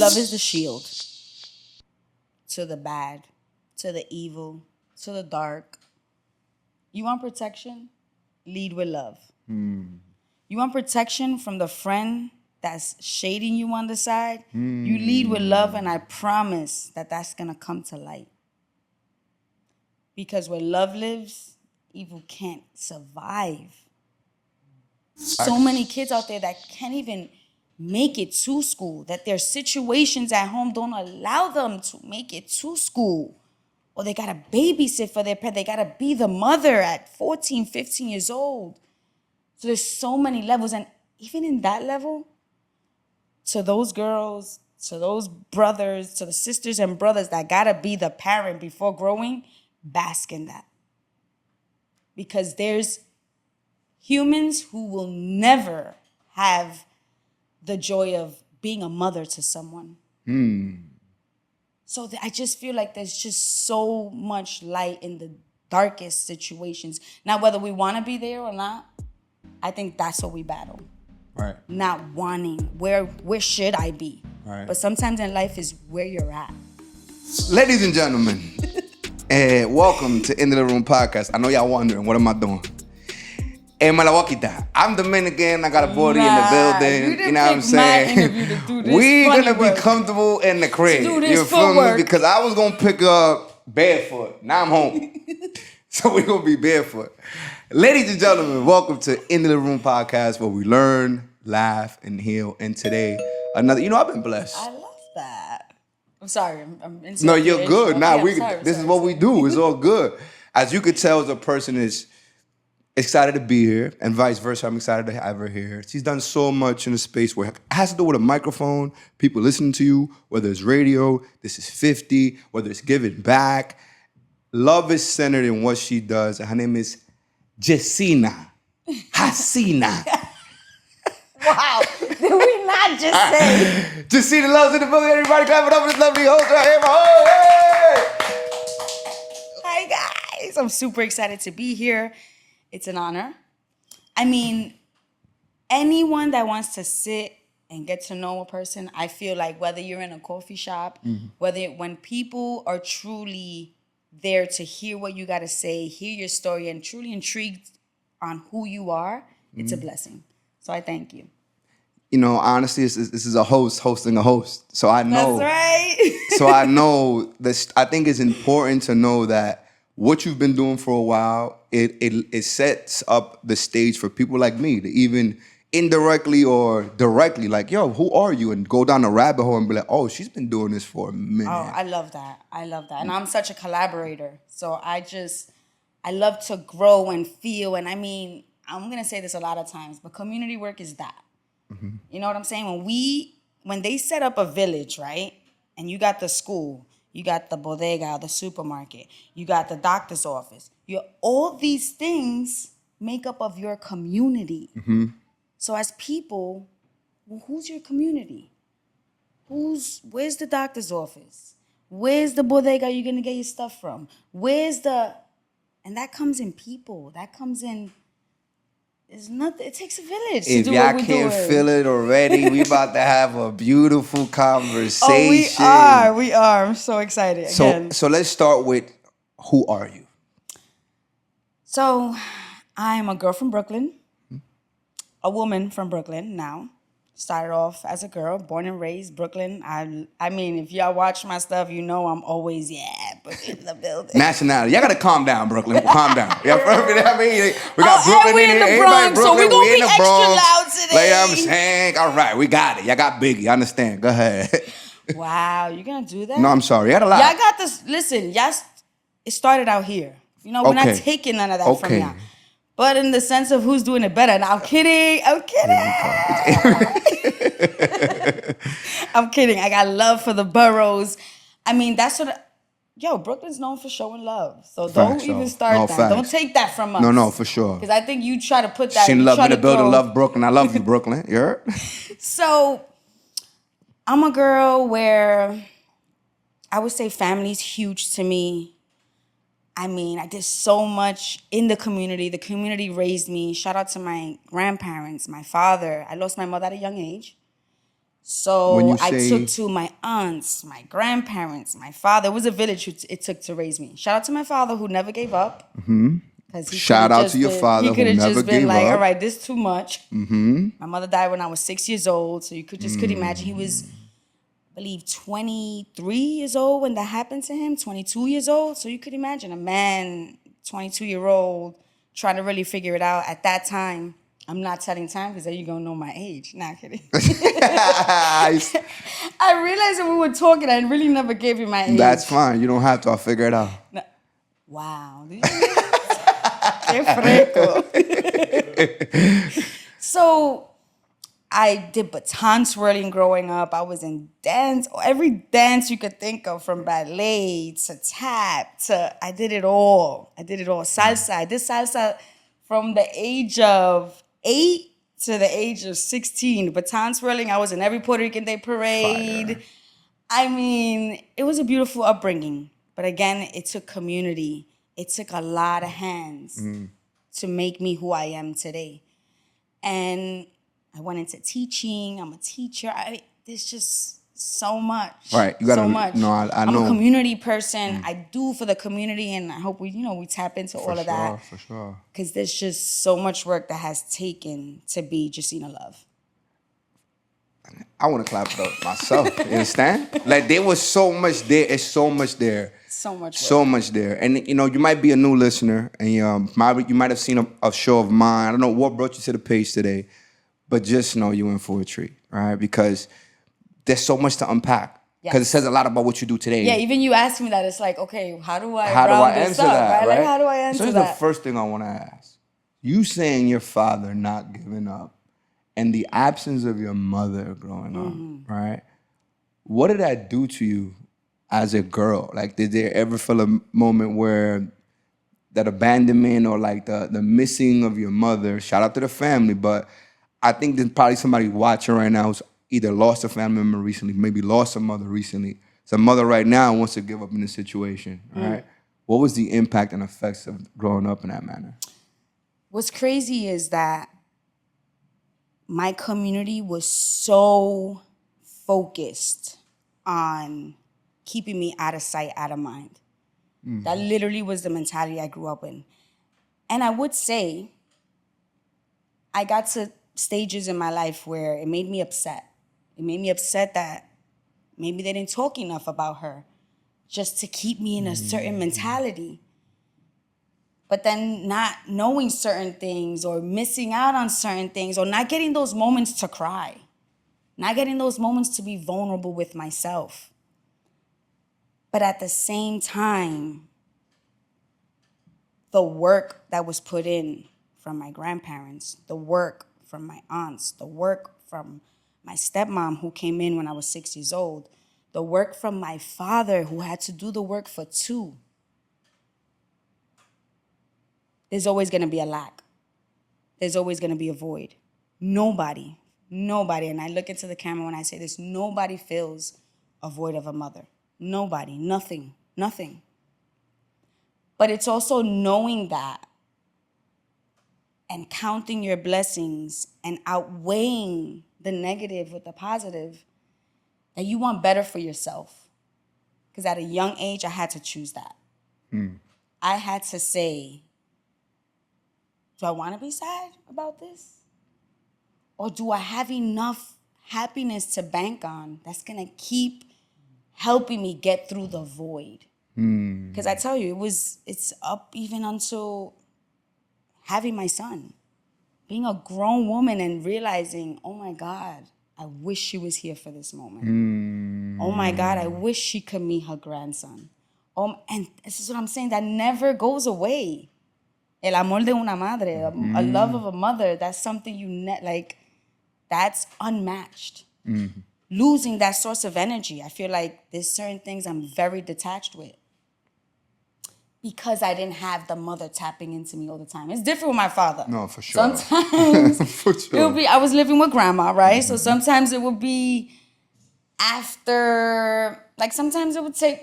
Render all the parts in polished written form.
Love is the shield to the bad, to the evil, to the dark. You want protection? Lead with love. You want protection from the friend that's shading you on the side? You lead with love, and I promise that that's going to come to light. Because where love lives, evil can't survive. So many kids out there that can't even make it to school, that their situations at home don't allow them to make it to school. Or they got to babysit for their pet. They got to be the mother at 14, 15 years old. So there's so many levels. And even in that level, to those girls, to those brothers, to the sisters and brothers that got to be the parent before growing, bask in that. Because there's humans who will never have the joy of being a mother to someone. So I just feel like there's just so much light in the darkest situations. Now, whether we want to be there or not, I think that's what we battle. Right. Not wanting, where should I be? Right. But sometimes in life is where you're at. Ladies and gentlemen, welcome to End of the Room Podcast. I know y'all wondering, what am I doing? Me la voy a quitar. I'm Dominican. I got a booty in the building. You know what I'm saying? We're gonna be comfortable in the crib. You feel me? Because I was gonna pick up barefoot. Now I'm home. So we're gonna be barefoot. Ladies and gentlemen, welcome to End of the Room Podcast, where we learn, laugh, and heal. And today, another. You know, I've been blessed. I love that. I'm sorry. I'm No, you're good. Nah, okay, this is what we do. It's all good. As you could tell, the person is excited to be here, and vice versa. I'm excited to have her here. She's done so much in a space where it has to do with a microphone, people listening to you, whether it's radio, this is 50, whether it's giving back. Love is centered in what she does. Her name is Jacina. Wow. Did we not just say? Jacina Love's in the building. Everybody clap it up for this lovely host right here. Oh, hey! Hi, guys. I'm super excited to be here. It's an honor. I mean, anyone that wants to sit and get to know a person, I feel like whether you're in a coffee shop, when people are truly there to hear what you got to say, hear your story, and truly intrigued on who you are, it's a blessing. So I thank you. You know, honestly, this is a host hosting a host. So I know. That's right. So I know this. I think it's important to know that what you've been doing for a while, it sets up the stage for people like me to even indirectly or directly, like, yo, who are you? And go down a rabbit hole and be like, oh, she's been doing this for a minute. Oh, I love that. And I'm such a collaborator. So I love to grow and feel. And I mean, I'm going to say this a lot of times, but community work is that. Mm-hmm. You know what I'm saying? When they set up a village, right? And you got the school, you got the bodega, the supermarket, you got the doctor's office. All these things make up of your community. Mm-hmm. So as people, who's your community? Where's the doctor's office? Where's the bodega you're gonna get your stuff from? And that comes in people. That comes in. It's nothing. It takes a village to do what we're doing. If y'all can't feel it already, we about to have a beautiful conversation. Oh, we are. I'm so excited. So let's start with, who are you? So I'm a girl from Brooklyn, a woman from Brooklyn now. Started off as a girl, born and raised Brooklyn. I mean, if y'all watch my stuff, you know I'm always, Brooklyn in the building. Nationality. Y'all got to calm down, Brooklyn. Calm down. Y'all feel me? I mean, we got Brooklyn in here. The Bronx, so we're going to be extra loud today. Like I'm saying, all right, we got it. Y'all got Biggie. I understand. Go ahead. Wow, you going to do that? No, I'm sorry. You got a lot. Y'all got this. Listen, it started out here. You know, we're not taking none of that from y'all. But in the sense of who's doing it better. And I'm kidding. I'm kidding. I got love for the boroughs. I mean, that's what... Brooklyn's known for showing love. So don't even start that. Facts. Don't take that from us. No, for sure. Because I think you try to put that... She love me to build and love Brooklyn. I love you, Brooklyn. You heard? So I'm a girl where I would say family's huge to me. I mean, I did so much in the community. The community raised me. Shout out to my grandparents, my father. I lost my mother at a young age. So I took to my aunts, my grandparents, my father. It was a village it took to raise me. Shout out to my father who never gave up. Shout out to your father He could who have never just been gave like, up. all right, this is too much. My mother died when I was 6 years old. So you could imagine he was, I believe, 23 years old when that happened to him, 22 years old. So you could imagine a man, 22-year-old, trying to really figure it out at that time. I'm not telling time because then you're going to know my age. Not kidding. I realized that we were talking. I really never gave you my age. That's fine. You don't have to. I'll figure it out. No. Wow. Qué fresco. So I did baton twirling growing up. I was in dance, every dance you could think of, from ballet to tap to, I did it all. Salsa. I did salsa from the age of 8 to the age of 16. Baton twirling, I was in every Puerto Rican Day parade. Fire. I mean, it was a beautiful upbringing. But again, it took community. It took a lot of hands to make me who I am today. And I went into teaching. I'm a teacher. There's just so much. Right. You gotta, so much. No, I know. I'm a community person. I do for the community, and I hope we tap into all of that. For sure. Because there's just so much work that has taken to be Jacina Love. I want to clap it up myself. You understand? Like, there was so much there. It's so much there. So much work. So much there. And, you might be a new listener, and you might have seen a show of mine. I don't know what brought you to the page today, but just know you in for a treat, right? Because there's so much to unpack. Because it says a lot about what you do today. Yeah, even you asked me that, it's like, okay, how do I answer that, right? Like, how do I answer that? So here's the first thing I want to ask. You saying your father not giving up and the absence of your mother growing up, right? What did that do to you as a girl? Like, did there ever feel a moment where that abandonment or like the missing of your mother, shout out to the family, but I think there's probably somebody watching right now who's either lost a family member recently, maybe lost a mother recently. So a mother right now wants to give up in this situation, right? What was the impact and effects of growing up in that manner? What's crazy is that my community was so focused on keeping me out of sight, out of mind. That literally was the mentality I grew up in. And I would say I got to stages in my life where it made me upset. It made me upset that maybe they didn't talk enough about her just to keep me in a certain mentality. But then not knowing certain things or missing out on certain things or not getting those moments to cry, not getting those moments to be vulnerable with myself. But at the same time, the work that was put in from my grandparents, the work from my aunts, the work from my stepmom who came in when I was 6 years old, the work from my father who had to do the work for 2. There's always going to be a lack. There's always going to be a void. Nobody, and I look into the camera when I say this, nobody feels a void of a mother. Nobody, nothing. But it's also knowing that and counting your blessings and outweighing the negative with the positive, that you want better for yourself. Because at a young age, I had to choose that. I had to say, do I want to be sad about this? Or do I have enough happiness to bank on that's going to keep helping me get through the void? Because I tell you, it's up even until having my son. Being a grown woman and realizing, oh my God, I wish she was here for this moment. Oh my God, I wish she could meet her grandson. And this is what I'm saying, that never goes away. El amor de una madre, a love of a mother, that's something that's unmatched. Losing that source of energy, I feel like there's certain things I'm very detached with. Because I didn't have the mother tapping into me all the time. It's different with my father. No, for sure. Sometimes for sure. it would be, I was living with grandma, right? So sometimes it would be after, like sometimes it would take,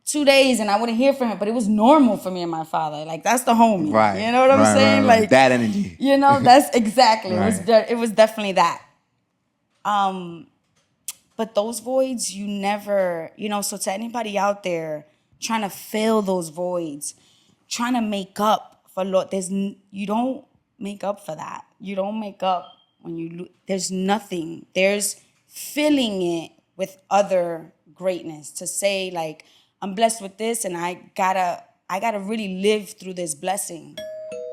2 days and I wouldn't hear from him, but it was normal for me and my father. Like, that's the homie. Right. You know what I'm saying? Right. Like that energy. That's exactly. Right. It was definitely that. But those voids, you never, so to anybody out there trying to fill those voids, trying to make up for you don't make up for that. You don't make up when there's nothing. There's filling it with other greatness to say like, I'm blessed with this and I gotta really live through this blessing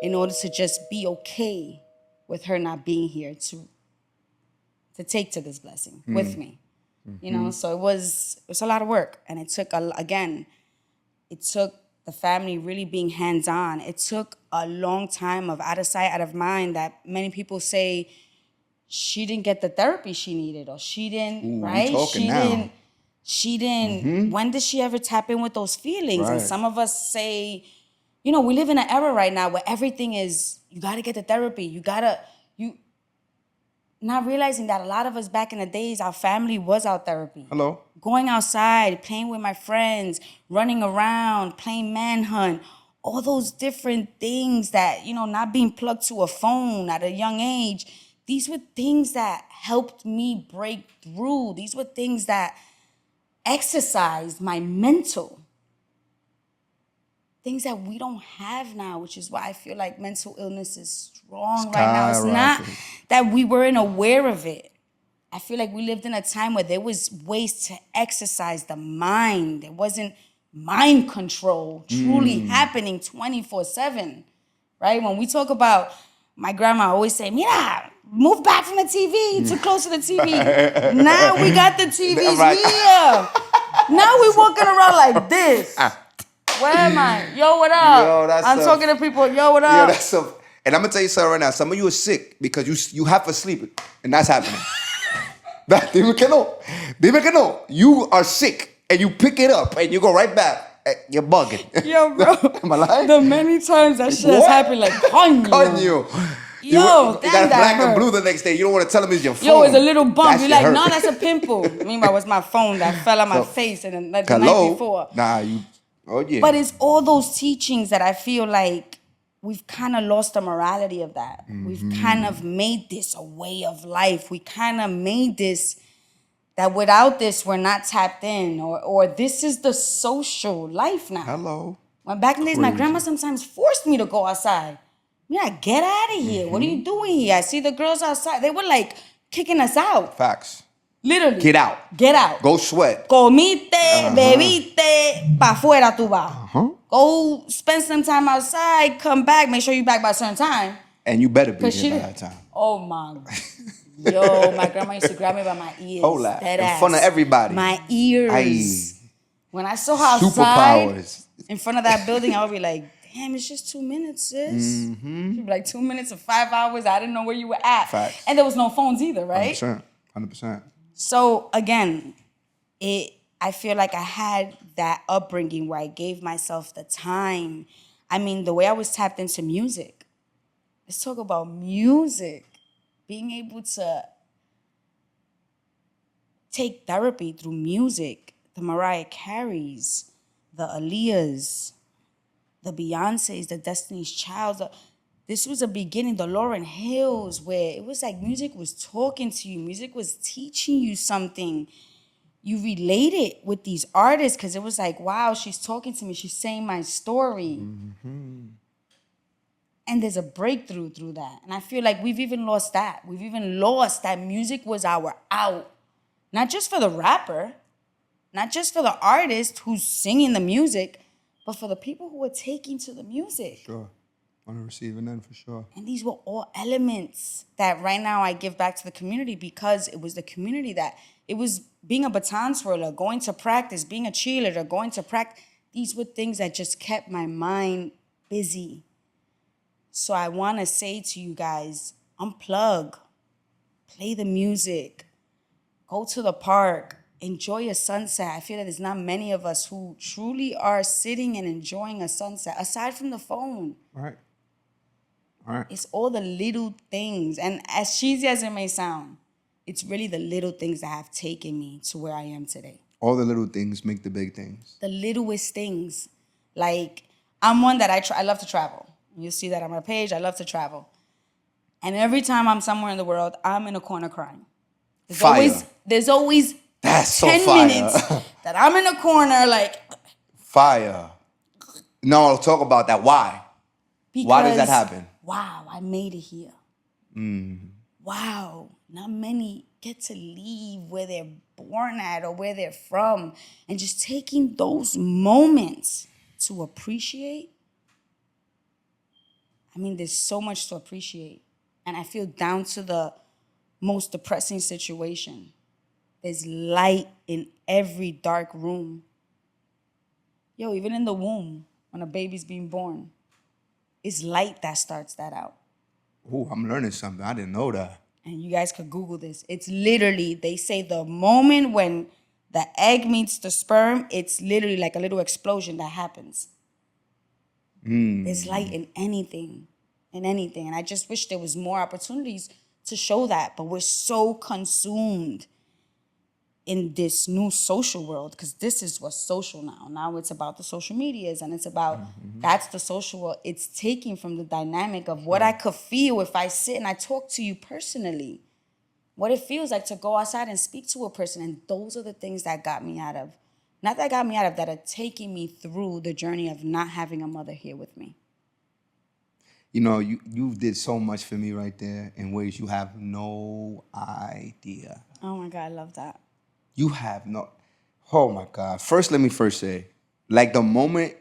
in order to just be okay with her not being here to take to this blessing with me. So it was a lot of work, and it took the family really being hands-on. It took a long time of out of sight, out of mind, that many people say she didn't get the therapy she needed, or she didn't, Ooh, right? She didn't, when did she ever tap in with those feelings? Right. And some of us say, we live in an era right now where everything is, you gotta get the therapy, not realizing that a lot of us back in the days, our family was our therapy. Hello. Going outside, playing with my friends, running around, playing manhunt, all those different things that, not being plugged to a phone at a young age. These were things that helped me break through. These were things that exercised my mental. Things that we don't have now, which is why I feel like mental illness is strong right now. It's not that we weren't aware of it. I feel like we lived in a time where there was ways to exercise the mind. There wasn't mind control truly happening 24/7, right? When we talk about, my grandma always say, Mira, move back from the TV, too close to the TV. Now we got the TVs here. Now we walking around like this. Where am I? Yo, what up? I'm talking to people. Yo, what up? And I'm gonna tell you something right now. Some of you are sick because you have to sleep, and that's happening. Dime que no. You are sick, and you pick it up, and you go right back. You're bugging. Yo, bro. Am I lying? The many times that shit has happened, like, coño. You Yo, got black and blue the next day. You don't want to tell them it's your phone. Yo, it's a little bump. You're like, no, that's a pimple. Meanwhile, it was my phone that fell on my face and the night before. Oh, yeah. But it's all those teachings that I feel like we've kind of lost the morality of that. We've kind of made this a way of life. We kind of made this that without this, we're not tapped in, or this is the social life now. Hello. When back in the days, my grandma sometimes forced me to go outside. Yeah, get out of here. What are you doing here? I see the girls outside. They were like kicking us out. Facts. Literally. Get out. Get out. Go sweat. Comiste, bebiste, pa' fuera tu vas. Go spend some time outside, come back, make sure you're back by a certain time. And you better be here by that time. Oh my God. Yo, my grandma used to grab me by my ears. Hola. In front of everybody. My ears. Aye. When I saw her outside in front of that building, I would be like, damn, it's just 2 minutes, sis. She'd be like, 2 minutes or 5 hours. I didn't know where you were at. Facts. And there was no phones either, right? 100%. So again, I feel like I had that upbringing where I gave myself the time. I mean, the way I was tapped into music. Let's talk about music. Being able to take therapy through music. The Mariah Careys, the Aaliyahs, the Beyoncés, the Destiny's Child. This was a beginning, the Lauryn Hills, where it was like music was talking to you. Music was teaching you something. You related with these artists because it was like, wow, she's talking to me. She's saying my story. And there's a breakthrough through that. And I feel like we've even lost that. We've even lost that music was our out. Not just for the rapper, not just for the artist who's singing the music, but for the people who are taking to the music. Sure. On the receiving end, for sure. And these were all elements that right now I give back to the community because it was the community that, it was being a baton twirler, going to practice, being a cheerleader, going to practice. These were things that just kept my mind busy. So I want to say to you guys, unplug, play the music, go to the park, enjoy a sunset. I feel that there's not many of us who truly are sitting and enjoying a sunset, aside from the phone. Right. It's all the little things. And as cheesy as it may sound, it's really the little things that have taken me to where I am today. All the little things make the big things. The littlest things. Like, I'm one that I love to travel. You'll see that on my page. I love to travel. And every time I'm somewhere in the world, I'm in a corner crying. There's always That's so 10 fire. minutes that I'm in a corner like... Fire. No, talk about that. Why? Why does that happen? Wow, I made it here. Wow, not many get to leave where they're born at or where they're from. And just taking those moments to appreciate. I mean, there's so much to appreciate. And I feel down to the most depressing situation. There's light in every dark room. Yo, even in the womb, when a baby's being born, it's light that starts that out. Ooh, I'm learning something. I didn't know that. And you guys could Google this. It's literally, they say the moment when the egg meets the sperm, it's literally like a little explosion that happens. There's light in anything, And I just wish there was more opportunities to show that. But we're so consumed in this new social world, because this is what's social now. Now it's about the social medias, and it's about, that's the social world. It's taking from the dynamic of what I could feel if I sit and I talk to you personally. What it feels like to go outside and speak to a person. And those are the things that got me out of, not that got me out of, that are taking me through the journey of not having a mother here with me. You know, you did so much for me right there in ways you have no idea. Oh my God, I love that. You have no, oh my God. Let me say, like the moment,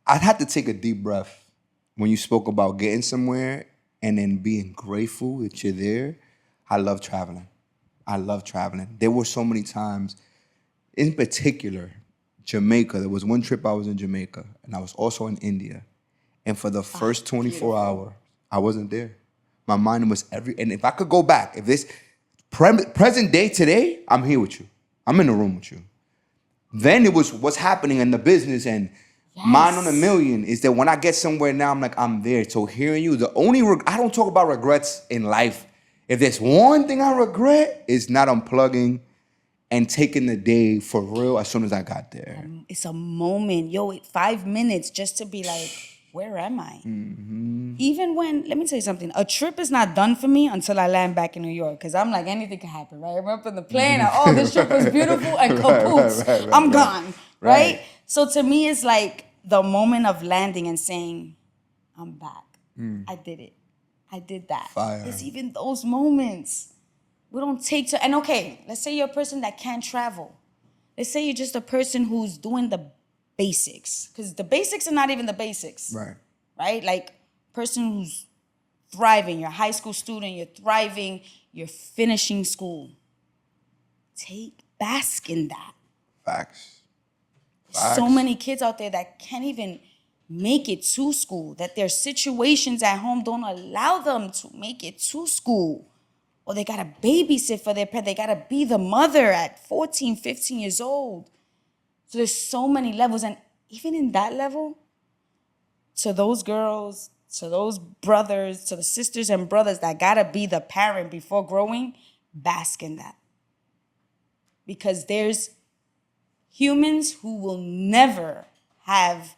I had to take a deep breath when you spoke about getting somewhere and then being grateful that you're there. I love traveling. There were so many times, in particular, Jamaica. There was one trip I was in Jamaica, and I was also in India. And for the first 24 hours, I wasn't there. My mind was and if I could go back, if this present day today, I'm here with you. I'm in the room with you. Then it was what's happening in the business, and Mind on a Million is that when I get somewhere now, I'm like, I'm there. So hearing you, I don't talk about regrets in life. If there's one thing I regret, it's not unplugging and taking the day for real as soon as I got there. It's a moment. Yo, 5 minutes just to be like, where am I? Even when, let me tell you something, a trip is not done for me until I land back in New York, because I'm like, anything can happen, right? I'm up in the plane, and oh, this trip was beautiful, and caboose, I'm gone, right? So to me, it's like the moment of landing and saying, I'm back. I did it. I did that. Fire. It's even those moments. We don't take to, and okay, let's say you're a person that can't travel. Let's say you're just a person who's doing the basics, because the basics are not even the basics. Right? Like, person who's thriving, you're a high school student, you're thriving, you're finishing school. Bask in that. Facts. So many kids out there that can't even make it to school, that their situations at home don't allow them to make it to school. Or they gotta babysit for their pet. They gotta be the mother at 14, 15 years old. So there's so many levels. And even in that level, to those girls, to those brothers, to the sisters and brothers that gotta be the parent before growing, bask in that. Because there's humans who will never have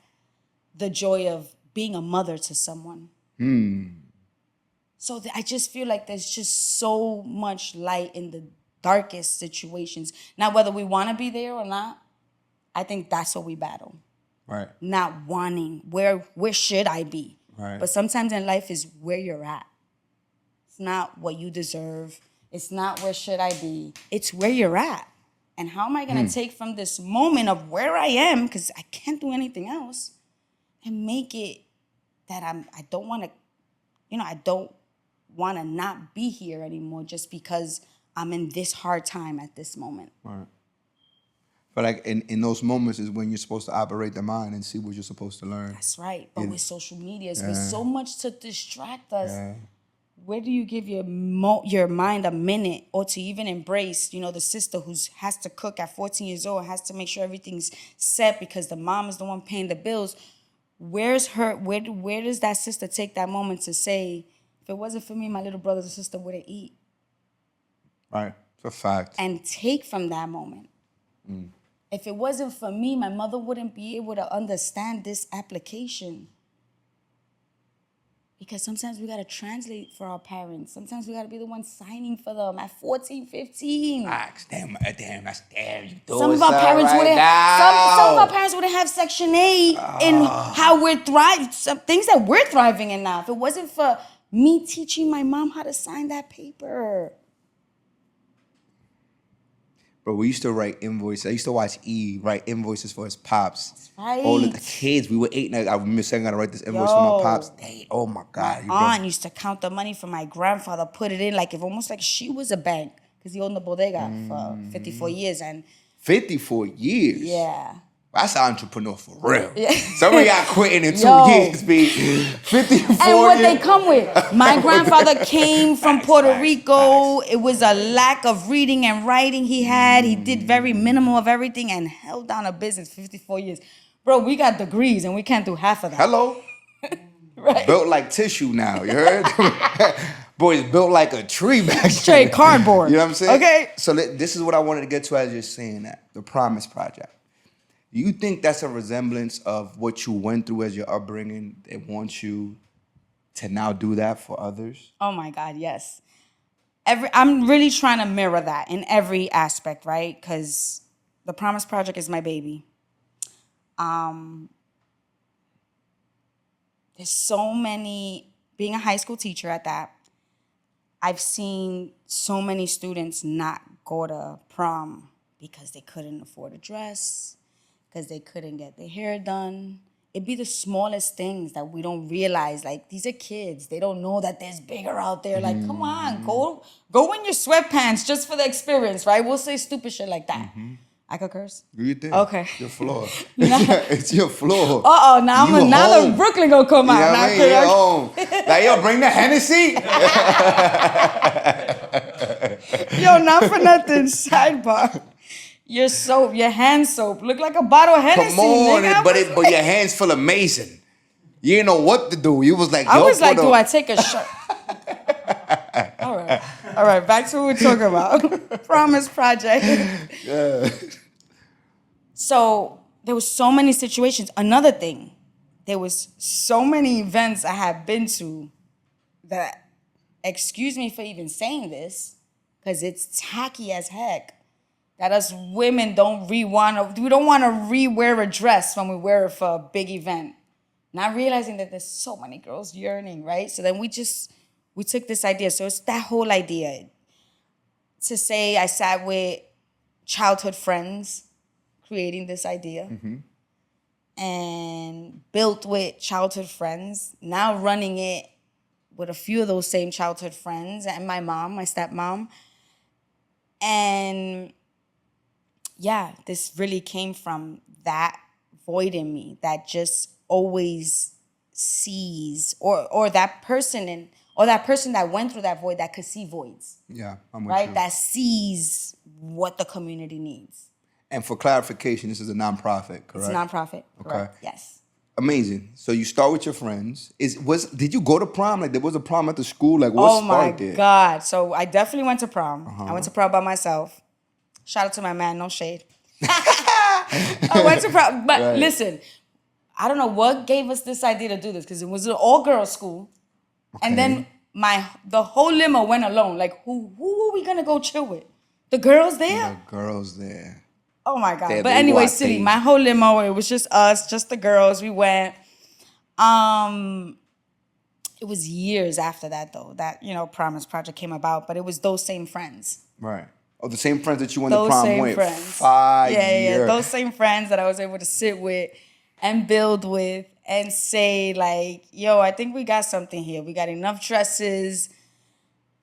the joy of being a mother to someone. So I just feel like there's just so much light in the darkest situations. Now, whether we want to be there or not, I think that's what we battle. Right. Not wanting, where should I be? Right. But sometimes in life is where you're at. It's not what you deserve. It's not where should I be. It's where you're at. And how am I going to take from this moment of where I am, because I can't do anything else, and make it that I don't want to, I don't want to not be here anymore just because I'm in this hard time at this moment. Right. But like in those moments is when you're supposed to operate the mind and see what you're supposed to learn. That's right. But with social medias, with so much to distract us, where do you give your mind a minute, or to even embrace, the sister who has to cook at 14 years old, has to make sure everything's set because the mom is the one paying the bills? Where does that sister take that moment to say, if it wasn't for me, my little brothers and sister wouldn't eat? Right. It's a fact. And take from that moment. If it wasn't for me, my mother wouldn't be able to understand this application. Because sometimes we got to translate for our parents. Sometimes we got to be the one signing for them at 14, 15. Damn, you Some of our parents right wouldn't. now. Some of our parents wouldn't have Section 8 in how we're thriving. Some things that we're thriving in now. If it wasn't for me teaching my mom how to sign that paper. Bro, we used to write invoices. I used to watch E write invoices for his pops. That's right. All of the kids, we were 8. I remember saying I gotta write this invoice for my pops. Hey, oh my God. My aunt used to count the money for my grandfather, put it in like if almost like she was a bank. Because he owned the bodega for 54 years. And 54 years? yeah. That's an entrepreneur for real. Yeah. Some of y'all quitting in 2 years, B. 54 And what years. they come with. My grandfather came from Puerto Rico. It was a lack of reading and writing he had. He did very minimal of everything and held down a business 54 years. Bro, we got degrees and we can't do half of that. Hello? Right. Built like tissue now, you heard? Boy, it's built like a tree back Straight then. cardboard. You know what I'm saying? Okay. So this is what I wanted to get to as you're saying that. The Promise Project. Do you think that's a resemblance of what you went through as your upbringing? They want you to now do that for others? Oh my God, yes. I'm really trying to mirror that in every aspect, right? Because the Promise Project is my baby. There's so many, being a high school teacher at that, I've seen so many students not go to prom because they couldn't afford a dress, because they couldn't get their hair done. It'd be the smallest things that we don't realize. Like, these are kids. They don't know that there's bigger out there. Like, come on, go in your sweatpants just for the experience, right? We'll say stupid shit like that. I could curse? Do you think? Okay. Your floor. It's your floor. Now the Brooklyn gonna come out. You know what I mean? You're home. Like, yo, bring the Hennessy. Yo, not for nothing. Sidebar. Your soap, your hand soap, look like a bottle of Hennessy. Come on, nigga. but your hands full of Mason. You didn't know what to do. You was like, I was like, do I take a shot? All right, back to what we're talking about. Promise Project. Yeah. So there was so many situations. Another thing, there was so many events I had been to that, excuse me for even saying this, because it's tacky as heck, that us women we don't want to re-wear a dress when we wear it for a big event. Not realizing that there's so many girls yearning, right? So then we took this idea. So it's that whole idea. To say I sat with childhood friends creating this idea and built with childhood friends, now running it with a few of those same childhood friends and my mom, my stepmom. And yeah, this really came from that void in me that just always sees or that person that went through that void that could see voids. Yeah, I'm with right? you. That sees what the community needs. And for clarification, this is a nonprofit, correct? It's a nonprofit. Okay. Correct. Yes. Amazing. So you start with your friends. Did you go to prom? Like, there was a prom at the school? Like, what sparked it? Oh my God. So I definitely went to prom. I went to prom by myself. Shout out to my man, no shade. I went to prom. But Right. Listen, I don't know what gave us this idea to do this, because it was an all-girls school. Okay. And then the whole limo went alone. Like, who are we gonna go chill with? The girls there? The girls there. Oh my God. They're But anyway, guatees. silly. My whole limo, it was just us, just the girls. We went. It was years after that, though, that, Promise Project came about. But it was those same friends. Right. Oh, the same friends that you went to Those prom same with. friends. 5 years. Yeah. Those same friends that I was able to sit with and build with and say, like, yo, I think we got something here. We got enough dresses.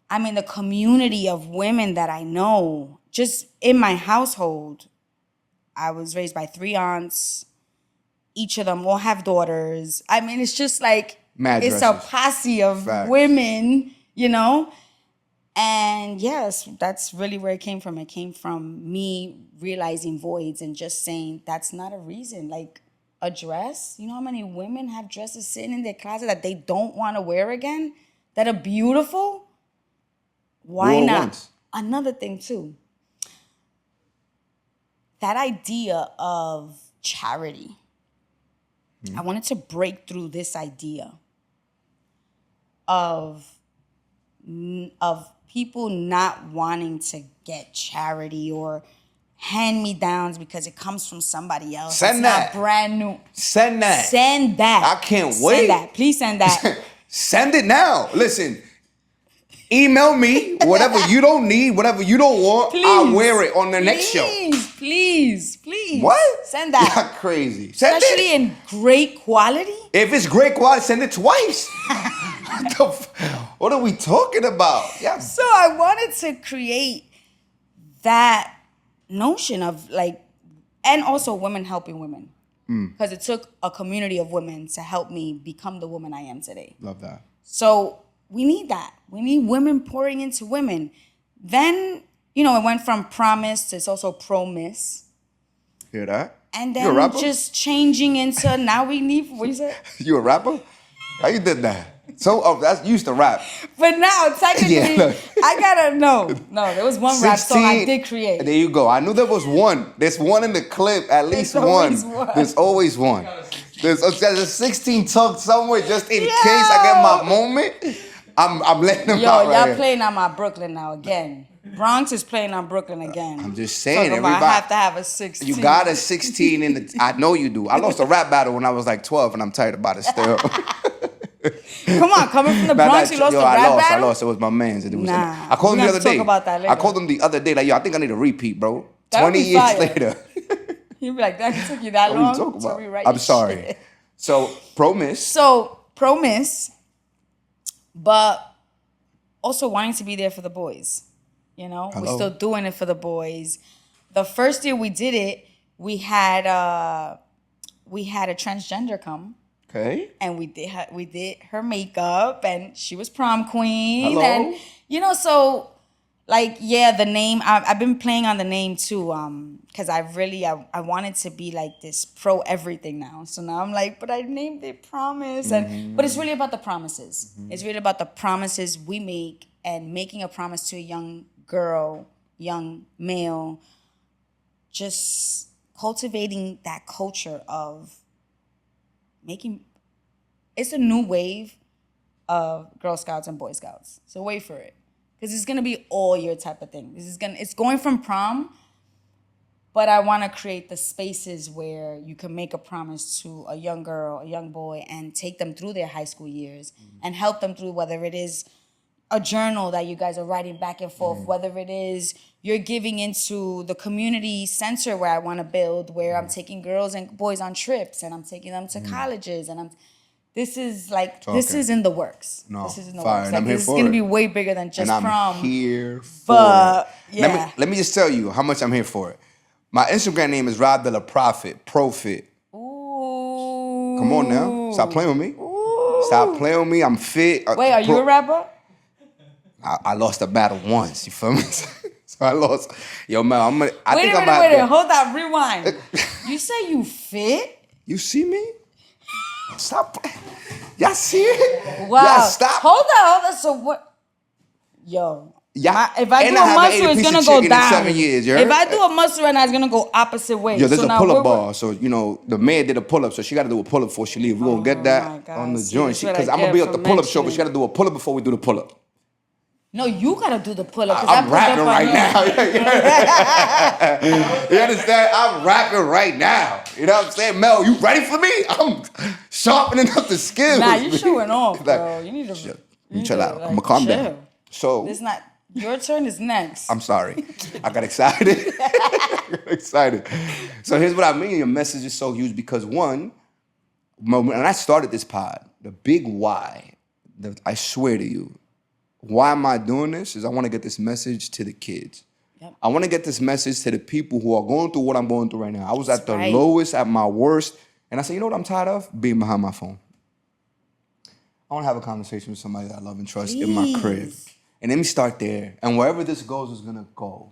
I mean, the community of women that I know, just in my household, I was raised by 3 aunts. Each of them all have daughters. I mean, it's just like, Mad it's dresses. a posse of Facts. women, And yes, that's really where it came from. It came from me realizing voids and just saying, that's not a reason. Like, a dress, you know how many women have dresses sitting in their closet that they don't want to wear again? That are beautiful? Why Wore not? once. Another thing, too. That idea of charity. I wanted to break through this idea of people not wanting to get charity or hand-me-downs because it comes from somebody else. Send it's that. not brand new. Send that. Send that. I can't wait. Send that. Please send that. Send it now. Listen. Email me whatever you don't need, whatever you don't want. Please, I'll wear it on the next show. Please. What? Send that. You're crazy. Send Especially it. in great quality. If it's great quality, send it twice. What are we talking about? Yeah. So I wanted to create that notion of like, and also women helping women. Because it took a community of women to help me become the woman I am today. Love that. So we need that. We need women pouring into women. Then, it went from promise to it's also promise. Hear that? And You a rapper? then just changing into now we need, what you said? You a rapper? How you did that? So that's you used to rap. But now, technically, Yeah, look. I gotta know. No, there was one rap song I did create. There you go. I knew there was one. There's one in the clip, at least There's one. always one. There's always one. There's a 16 tucked somewhere just in case I get my moment. I'm letting them out right y'all here. playing on my Brooklyn now again. Bronx is playing on Brooklyn again. I'm just saying, Talking about everybody. I have to have a 16. You got a 16 in the. I know you do. I lost a rap battle when I was like 12, and I'm tired about it still. Come on, coming from the Bronx, you lost a rap I battle? lost. It was my man's. It was, Nah, I called him we the have other to talk day. about that later. I called him the other day. Like, yo, I think I need a repeat, bro. That would 20 be years fire. later. You'd be like, that took you that What are long you talking to about? rewrite I'm your sorry. shit. So, promise. So, promise, but also wanting to be there for the boys. Hello. We're still doing it for the boys. The first year we did it, we had a transgender come. Okay. And we did her makeup, and she was prom queen. Hello. And so like, yeah, the name, I've been playing on the name too, because I wanted to be like this pro everything now. So now I'm like, but I named it Promise. But it's really about the promises. It's really about the promises we make, and making a promise to a young girl, young male, just cultivating that culture of it's a new wave of Girl Scouts and Boy Scouts. So wait for it. Because it's gonna be all year type of thing. It's going from prom, but I wanna create the spaces where you can make a promise to a young girl, a young boy, and take them through their high school years and help them through, whether it is a journal that you guys are writing back and forth, whether it is you're giving into the community center where I want to build, where I'm taking girls and boys on trips and I'm taking them to colleges, and this is in the works. No, this is in the fire, works. and Like, I'm here this is for gonna it. be way bigger than just And I'm prom. here for But, it. yeah. Let me just tell you how much I'm here for it. My Instagram name is Rob de la Profit. Ooh. Come on now. Stop playing with me. Stop playing with me. I'm fit. Wait, are you a rapper? I lost a battle once. You feel me? So I lost. Yo, man, Wait a minute. Hold on. Rewind. You say you fit? You see me? Stop. Y'all see it? Wow. Y'all stop. Hold on. So what? Yo. Yeah. If I do a muscle, it's gonna go down. 7 years, if I do a muscle right now, it's gonna go opposite way. Yo, there's so a pull-up bar. So, the mayor did a pull-up, so she got to do a pull-up before she leave. We're going to get that on the joint. Because I'm going to be at the pull-up show, but she got to do a pull-up before we do the pull-up. No, you got to do the pull-up. I'm rapping right now. You understand? I'm rapping right now. You know what I'm saying? Mel, you ready for me? I'm sharpening up the skills. Nah, you showing off, Like, bro. You need to chill out. I'm going to calm down. So it's not your turn is next. I'm sorry. I got excited. So here's what I mean. Your message is so huge because when I started this pod, the big why, I swear to you, why am I doing this? Is I want to get this message to the kids. Yep. I want to get this message to the people who are going through what I'm going through right now. I was at the lowest, at my worst, and I said, you know what I'm tired of? Being behind my phone. I want to have a conversation with somebody that I love and trust in my crib. And let me start there. And wherever this goes is going to go.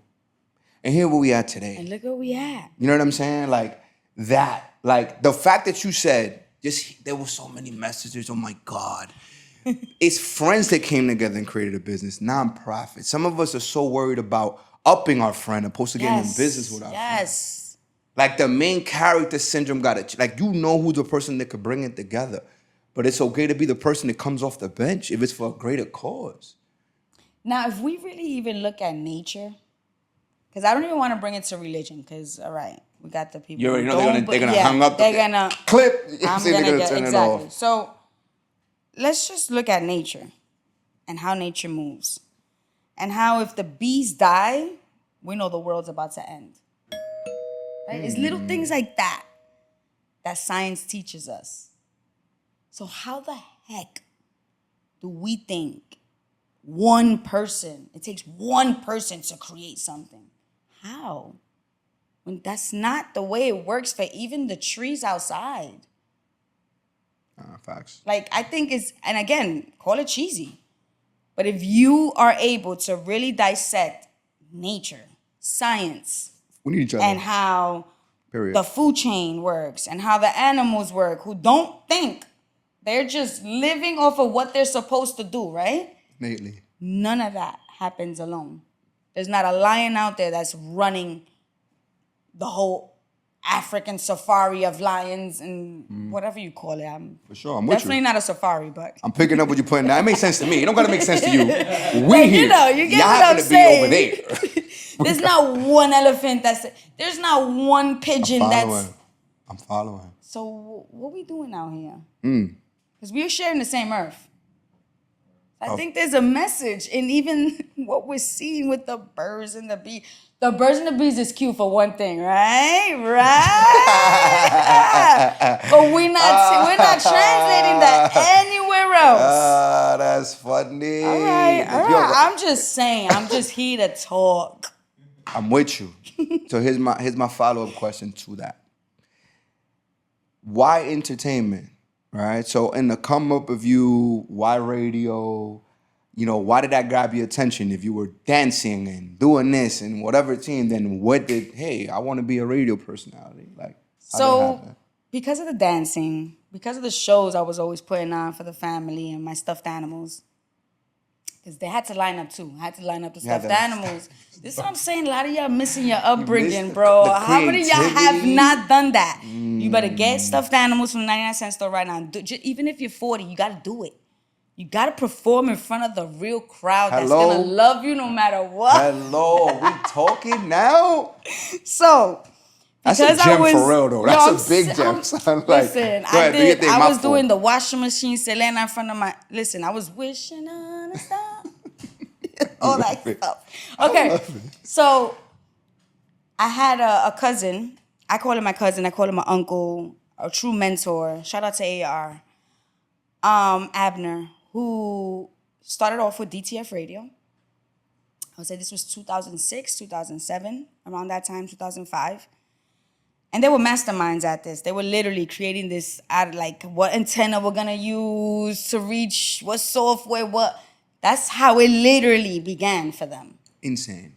And here where we at today. And look where we at. You know what I'm saying? Like that. Like the fact that you said, there were so many messages. Oh my God. It's friends that came together and created a business, nonprofit. Some of us are so worried about upping our friend opposed to getting in business with our friend. Like the main character syndrome got it. Like who's the person that could bring it together. But it's okay to be the person that comes off the bench if it's for a greater cause. Now, if we really even look at nature, because I don't even want to bring it to religion, because, all right, we got the people. You already know they're gonna hang up they're gonna clip. I'm They're gonna gonna get turn exactly. it off. So let's just look at nature and how nature moves. And how if the bees die, we know the world's about to end. Right? It's little things like that that science teaches us. So how the heck do we think one person, it takes one person to create something? How? When that's not the way it works for even the trees outside. Facts. Like, I think it's, and again, call it cheesy. But if you are able to really dissect nature, science, We need each other. and how Period. the food chain works and how the animals work, who don't think, they're just living off of what they're supposed to do, right? Innately. None of that happens alone. There's not a lion out there that's running the whole African safari of lions and whatever you call it. I'm For sure, I'm with definitely you. not a safari, but I'm picking up what you're putting down. It makes sense to me. It don't gotta make sense to you. We Like, here. you know, you get Y'all what happen I'm to saying. be over there. There's not one elephant there's not one pigeon I'm following. So what we doing out here? Because we're sharing the same earth. I think there's a message in even what we're seeing with the birds and the bees. The birds and the bees is cute for one thing, right? Right? But we're not translating that anywhere else. That's funny. All right. I'm just saying. I'm just here to talk. I'm with you. So here's my follow-up question to that. Why entertainment? Right? So in the come up of you, why radio? You know, why did that grab your attention? If you were dancing and doing this and whatever team, then hey, I want to be a radio personality. Like, how did that happen? Because of the dancing, because of the shows I was always putting on for the family and my stuffed animals, because they had to line up too. I had to line up the stuffed animals. This is what I'm saying. A lot of y'all missing your upbringing, bro. How many of y'all have not done that? You better get stuffed animals from the 99-cent store right now. Even if you're 40, you got to do it. You got to perform in front of the real crowd that's going to love you no matter what. Hello, are we talking now? So, that's a gem for real, though. That's a big gem. Listen, I was doing the washing machine, Selena, in front of my... Listen, I was wishing on a star. All that stuff. Okay, so I had a cousin. I call him my cousin. I call him my uncle, a true mentor. Shout out to AR. Abner, who started off with DTF Radio. I would say this was 2006, 2007, around that time, 2005. And they were masterminds at this. They were literally creating this out of like what antenna we're gonna use to reach, what software, what. That's how it literally began for them. Insane.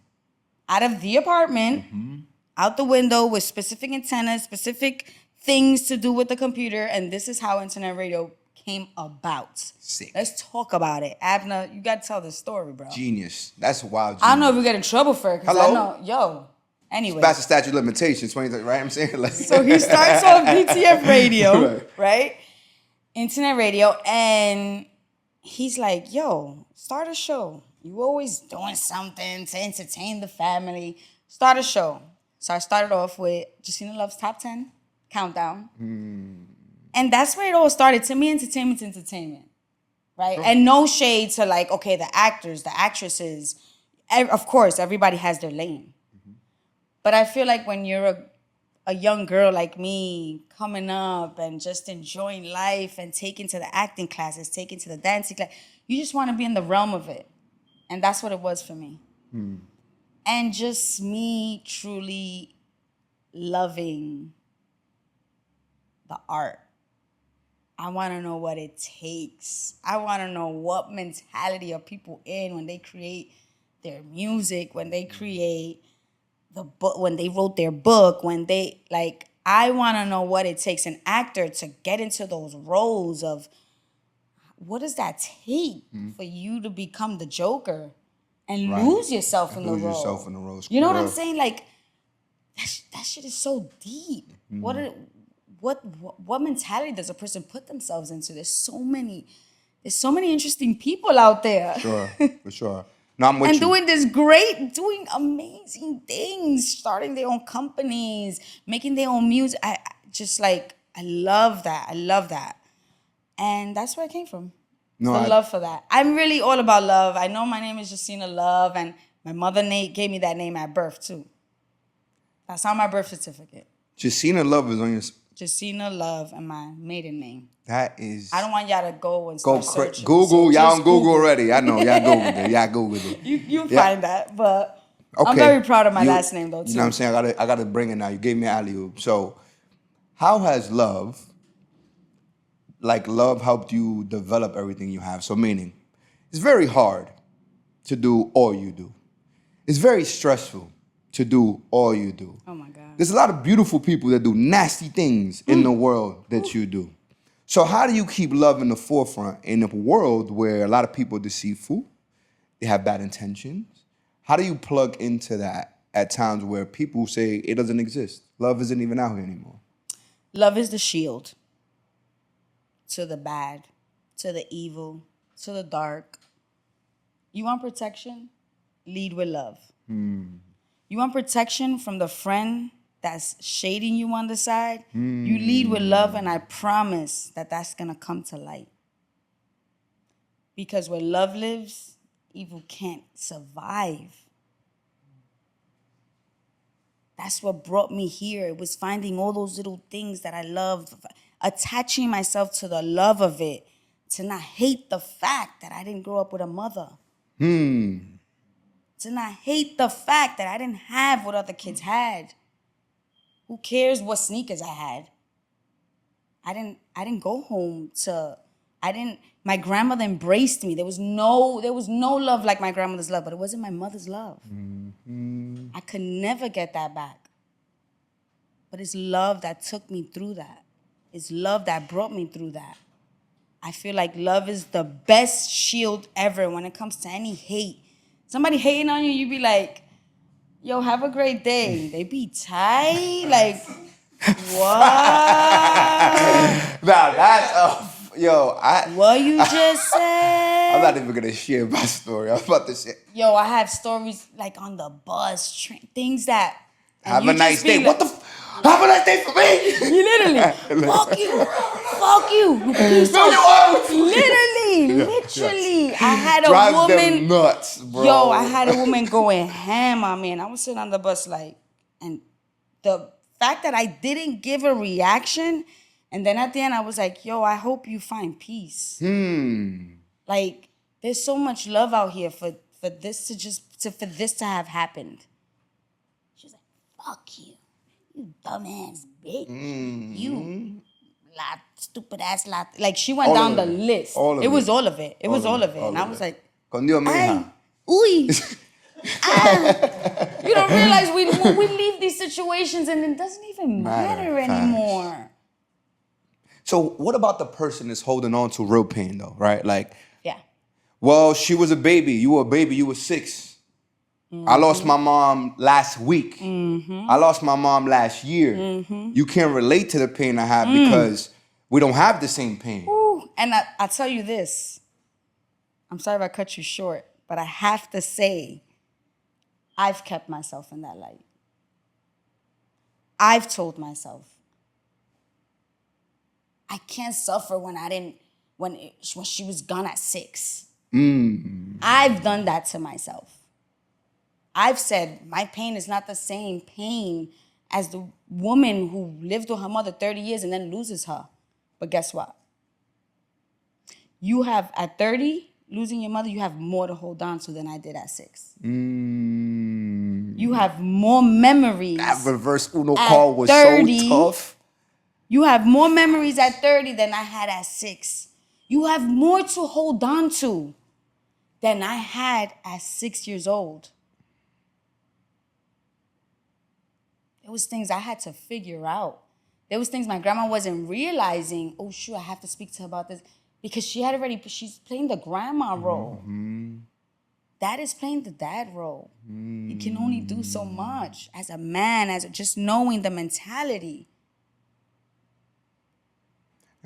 Out of the apartment, out the window with specific antennas, specific things to do with the computer, and this is how internet radio came about. Sick. Let's talk about it. Abner, you got to tell this story, bro. Genius. That's wild. Genius. I don't know if we get in trouble for it, because I know, anyway. That's the statute of limitations, 20, right? I'm saying like. So he starts off DTF radio, right? Internet radio, and he's like, yo, start a show. You always doing something to entertain the family. Start a show. So I started off with Jacina Love's Top 10 Countdown. And that's where it all started. To me, entertainment's entertainment, right? And no shade to like, okay, the actors, the actresses. Of course, everybody has their lane. But I feel like when you're a young girl like me coming up and just enjoying life and taking to the acting classes, taking to the dancing class, you just want to be in the realm of it. And that's what it was for me. And just me truly loving the art. I want to know what it takes. I want to know what mentality are people in when they create their music, when they create the book, when they wrote their book, when they, like, I want to know what it takes an actor to get into those roles of what does that take for you to become the Joker and lose yourself in the role. Lose yourself in the role. You know what I'm saying? Like, that shit is so deep. what mentality does a person put themselves into? There's so many interesting people out there. Sure, for sure. No, I'm with And you. doing amazing things, starting their own companies, making their own music. I just like, I love that. I love that. And that's where I came from. No, The love for that. I'm really all about love. I know my name is Jacina Love, and my mother gave me that name at birth too. That's on my birth certificate. Jacina Love is on your. Jacina Love and my maiden name. That is. I don't want y'all to go and start searching. Google, So y'all just on Google already. I know, y'all Googled it. Y'all Googled it. You Yeah. find that, but Okay. I'm very proud of my last name though too. You know what I'm saying? I gotta bring it now. You gave me an alley-oop. So, how has love helped you develop everything you have? So meaning, it's very hard to do all you do. It's very stressful to do all you do. Oh my God. There's a lot of beautiful people that do nasty things in the world that you do. So how do you keep love in the forefront in a world where a lot of people are deceitful, they have bad intentions? How do you plug into that at times where people say it doesn't exist? Love isn't even out here anymore. Love is the shield to the bad, to the evil, to the dark. You want protection? Lead with love. You want protection from the friend that's shading you on the side? You lead with love, and I promise that that's going to come to light. Because where love lives, evil can't survive. That's what brought me here. It was finding all those little things that I love, attaching myself to the love of it, to not hate the fact that I didn't grow up with a mother. To not hate the fact that I didn't have what other kids had. Who cares what sneakers I had? I didn't go home to, my grandmother embraced me. There was no love like my grandmother's love, but it wasn't my mother's love. I could never get that back. But it's love that took me through that. It's love that brought me through that. I feel like love is the best shield ever when it comes to any hate. Somebody hating on you, you be like, yo, have a great day. They be tight, like, what? Now that's What you just said? I'm not even gonna share my story. I was about to say. Yo, I have stories like on the bus, things that. Have a nice day. Like, what the? Have a nice day for me. You literally, fuck you. Literally. I had a Drive woman. them nuts, bro. Yo, I had a woman going ham on me, and I was sitting on the bus like, and the fact that I didn't give a reaction, and then at the end I was like, yo, I hope you find peace. Like, there's so much love out here for this to have happened. She was like, fuck you dumbass bitch. You stupid ass lot. Like, she went down the list. It was all of it. It was all of it. And I was like, con Dios, mija. Uy. You don't realize we leave these situations and it doesn't even matter anymore. So what about the person that's holding on to real pain though, right? Like, yeah. Well, she was a baby. You were a baby. You were 6. I lost my mom last week. I lost my mom last year. You can't relate to the pain I have because we don't have the same pain. Ooh. And I'll tell you this. I'm sorry if I cut you short, but I have to say, I've kept myself in that light. I've told myself, I can't suffer when she was gone at 6. I've done that to myself. I've said my pain is not the same pain as the woman who lived with her mother 30 years and then loses her. But guess what? You have, at 30, losing your mother, you have more to hold on to than I did at 6. You have more memories. That reverse Uno call was 30, so tough. You have more memories at 30 than I had at 6. You have more to hold on to than I had at 6 years old. There was things I had to figure out. There was things my grandma wasn't realizing. Oh, shoot, I have to speak to her about this. Because she's playing the grandma role. Dad is playing the dad role. You can only do so much as a man, just knowing the mentality.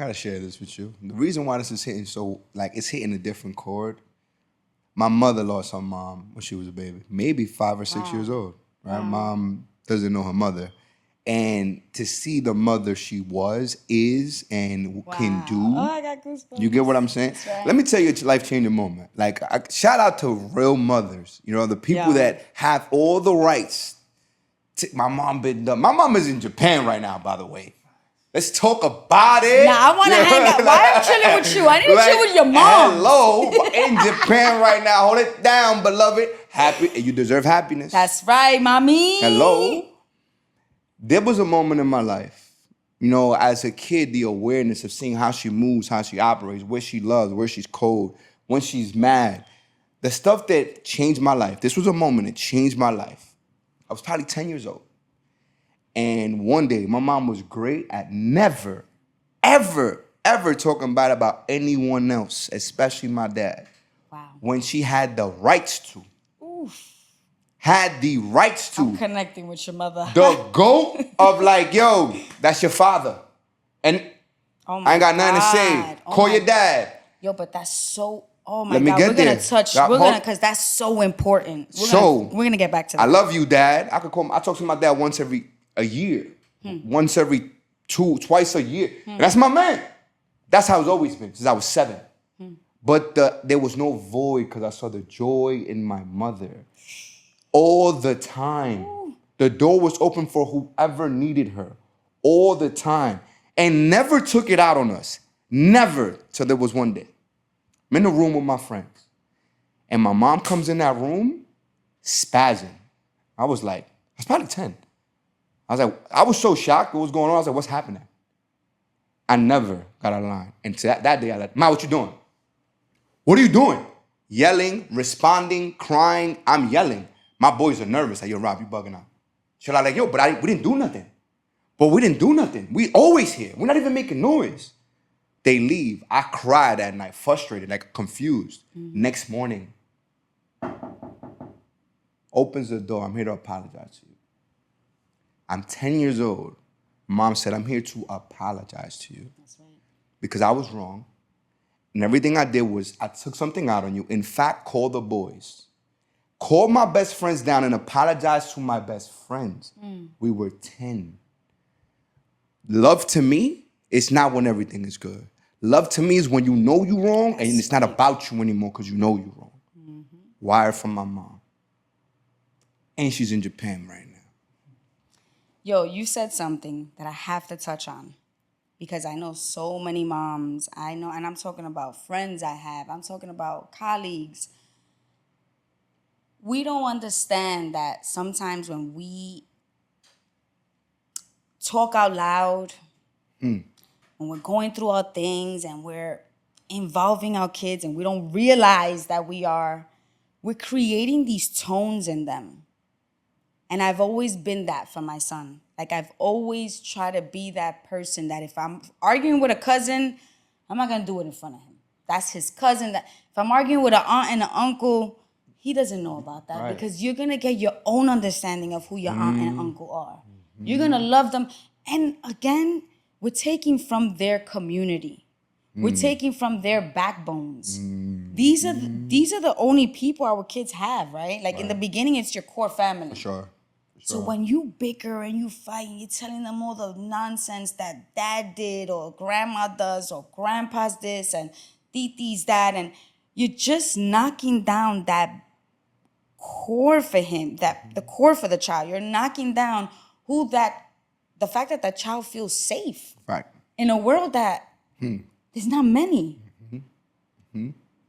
gotta share this with you. The reason why this is hitting so, like, it's hitting a different chord. My mother lost her mom when she was a baby, maybe 5 or 6 years old, right? Mom doesn't know her mother. And to see the mother she was, is, and can do. Oh, I got goosebumps. You get what I'm saying? Right. Let me tell you a life-changing moment. Like, shout out to real mothers. You know, the people that have all the rights. My mom been done. My mom is in Japan right now, by the way. Let's talk about it. Nah, I want to hang out. Why I'm chilling with you? I need to chill with your mom. Hello, in Japan right now. Hold it down, beloved. Happy, you deserve happiness. That's right, mommy. Hello. There was a moment in my life, you know, as a kid, the awareness of seeing how she moves, how she operates, where she loves, where she's cold, when she's mad. The stuff that changed my life. This was a moment that changed my life. I was probably 10 years old. And one day, my mom was great at never, ever, ever talking bad about anyone else, especially my dad. Wow. When she had the rights to. Oof. Had the rights to. I'm connecting with your mother. The GOAT of like, yo, that's your father. And I ain't got nothing to say. Call your dad. Yo, but that's so, oh my Let me God. get We're going there. to touch, because that's so important. We're going to get back to that. I love you, Dad. I talk to my dad once every a year. Once every twice a year. And that's my man. That's how it's always been since I was 7. But there was no void because I saw the joy in my mother. All the time. Ooh. The door was open for whoever needed her. All the time. And never took it out on us. Never. Till there was one day. I'm in the room with my friends. And my mom comes in that room, spazzing. I was like, I was probably 10. I was so shocked what was going on. I was like, what's happening? I never got out of line. And to that day, I was like, Ma, what you doing? What are you doing? Yelling, responding, crying. I'm yelling. My boys are nervous. Like, yo, Rob, you bugging out. She's like, yo, but we didn't do nothing. But we didn't do nothing. We always here. We're not even making noise. They leave. I cried that night, frustrated, like confused. Next morning, opens the door. I'm here to apologize to you. I'm 10 years old. Mom said, I'm here to apologize to you. That's right. Because I was wrong. And everything I did was I took something out on you. In fact, called the boys. Called my best friends down and apologized to my best friends. We were 10. Love to me is not when everything is good. Love to me is when you know you're wrong and it's not about you anymore because you know you're wrong. Wire from my mom. And she's in Japan right now. Yo, you said something that I have to touch on because I know so many moms. I know, and I'm talking about friends I have. I'm talking about colleagues. We don't understand that sometimes when we talk out loud, when we're going through our things and we're involving our kids and we don't realize that we're creating these tones in them. And I've always been that for my son. Like, I've always tried to be that person that if I'm arguing with a cousin, I'm not going to do it in front of him. That's his cousin. If I'm arguing with an aunt and an uncle, he doesn't know about that because you're going to get your own understanding of who your aunt and uncle are. You're going to love them. And again, we're taking from their community. We're taking from their backbones. These are the only people our kids have, right? Like in the beginning, it's your core family. For sure. So when you bicker and you fight and you're telling them all the nonsense that dad did or grandma does or grandpa's this and titi's that, and you're just knocking down that core for him, the core for the child. You're knocking down the fact that that child feels safe. Right. In a world that there's not many.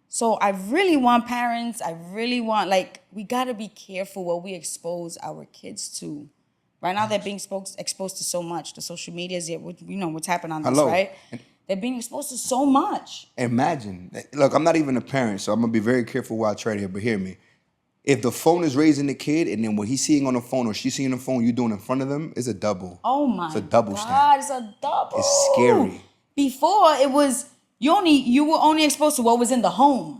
So I really want parents, we gotta be careful what we expose our kids to. Right now they're being exposed to so much. The social medias, what's happening on this, right? They're being exposed to so much. Imagine, look, I'm not even a parent, so I'm gonna be very careful what I trade here, but hear me. If the phone is raising the kid and then what he's seeing on the phone or she's seeing on the phone, you doing in front of them, it's a double. Oh my It's a double God, stand. it's a double. It's scary. Before it was, you were only exposed to what was in the home.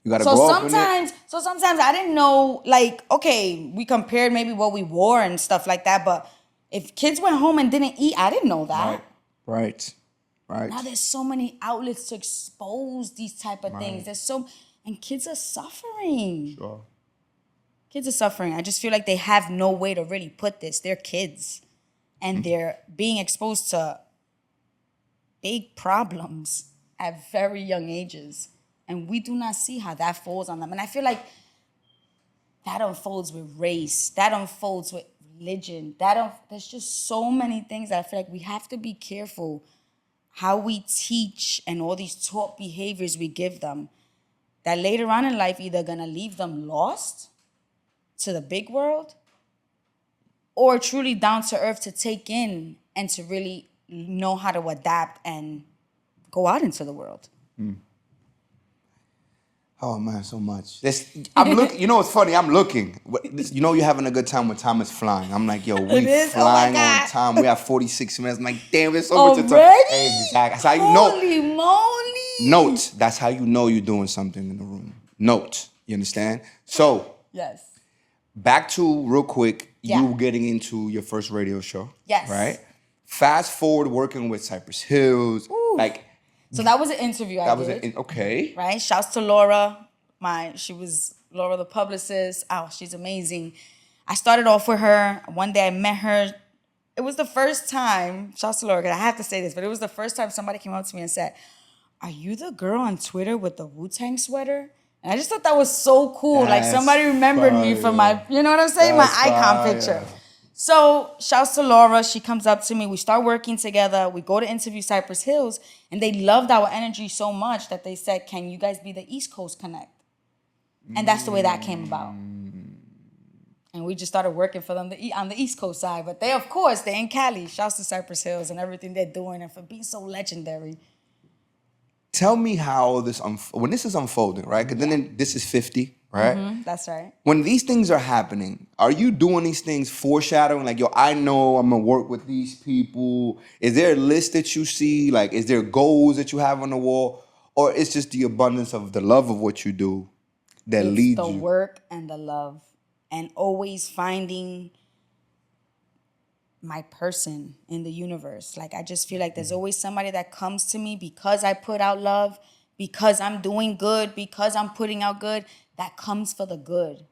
You gotta grow up in it. So sometimes I didn't know, we compared maybe what we wore and stuff like that, but if kids went home and didn't eat, I didn't know that. Right. Right. Now there's so many outlets to expose these type of things. And kids are suffering. Sure. Kids are suffering. I just feel like they have no way to really put this. They're kids. And they're being exposed to big problems at very young ages. And we do not see how that falls on them. And I feel like that unfolds with race. That unfolds with religion. There's just so many things that I feel like we have to be careful how we teach and all these taught behaviors we give them that later on in life either gonna leave them lost to the big world or truly down to earth to take in and to really know how to adapt and go out into the world. Oh man, so much. I'm looking. You know what's funny? I'm looking. You know you're having a good time when time is flying. I'm like, yo, we flying on time. We have 46 minutes. I'm like, damn, there's so much to talk. Exactly. That's how you know. Holy moly! Note. That's how you know you're doing something in the room. Note. You understand? So. Yes. Back to real quick. You getting into your first radio show. Yes. Right. Fast forward, working with Cypress Hills. Ooh. Like. So that was an interview I did. Okay. Right? Shouts to Laura. She was Laura the publicist. Oh, she's amazing. I started off with her. One day I met her. It was the first time, shouts to Laura, because I have to say this, but it was the first time somebody came up to me and said, "Are you the girl on Twitter with the Wu-Tang sweater?" And I just thought that was so cool. Like somebody remembered me for my, you know what I'm saying? My icon picture. So shouts to Laura. She comes up to me. We start working together. We go to interview Cypress Hills. And they loved our energy so much that they said, "Can you guys be the East Coast Connect?" And that's the way that came about. And we just started working for them on the East Coast side. But they, of course, they're in Cali. Shouts to Cypress Hills and everything they're doing and for being so legendary. Tell me how when this is unfolding, right? Because then this is 50, right? That's right. When these things are happening, are you doing these things foreshadowing? Like, yo, I know I'm going to work with these people. Is there a list that you see? Like, is there goals that you have on the wall? Or it's just the abundance of the love of what you do that leads you? It's the work and the love. And always finding my person in the universe. Like, I just feel like there's always somebody that comes to me because I put out love, because I'm doing good, because I'm putting out good, that comes for the good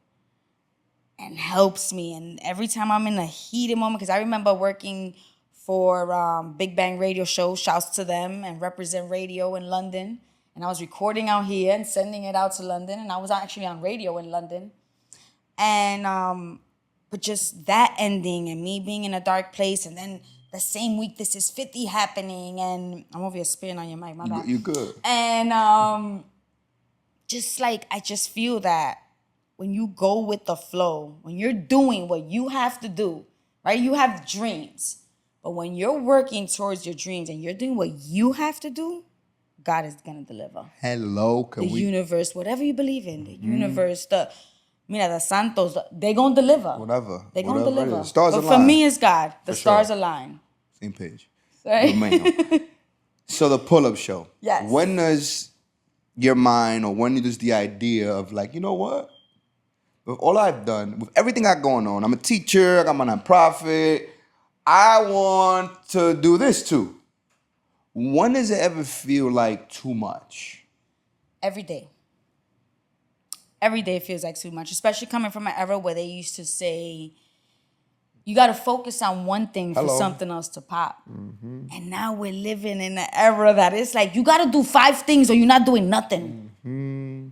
and helps me. And every time I'm in a heated moment, because I remember working for Big Bang Radio Show, shouts to them, and Represent Radio in London. And I was recording out here and sending it out to London. And I was actually on radio in London. And but just that ending and me being in a dark place, and then the same week This Is 50 happening, and I'm over here spitting on your mic, my bad. You good. And just like, I just feel that when you go with the flow, when you're doing what you have to do, right? You have dreams, but when you're working towards your dreams and you're doing what you have to do, God is gonna deliver. Hello, the universe, whatever you believe in, the universe, the Santos, they gonna deliver. Whatever. They gonna deliver. Stars but align. For me, it's God. The stars align. Same page. Right? So the pull-up show. Yes. When does your mind, or when does the idea of like, you know what? With all I've done, with everything I got going on, I'm a teacher, I got my nonprofit, I want to do this too. When does it ever feel like too much? Every day. Every day feels like too much, especially coming from an era where they used to say, you got to focus on one thing for something else to pop. Mm-hmm. And now we're living in an era that it's like, you got to do 5 things or you're not doing nothing. Mm-hmm.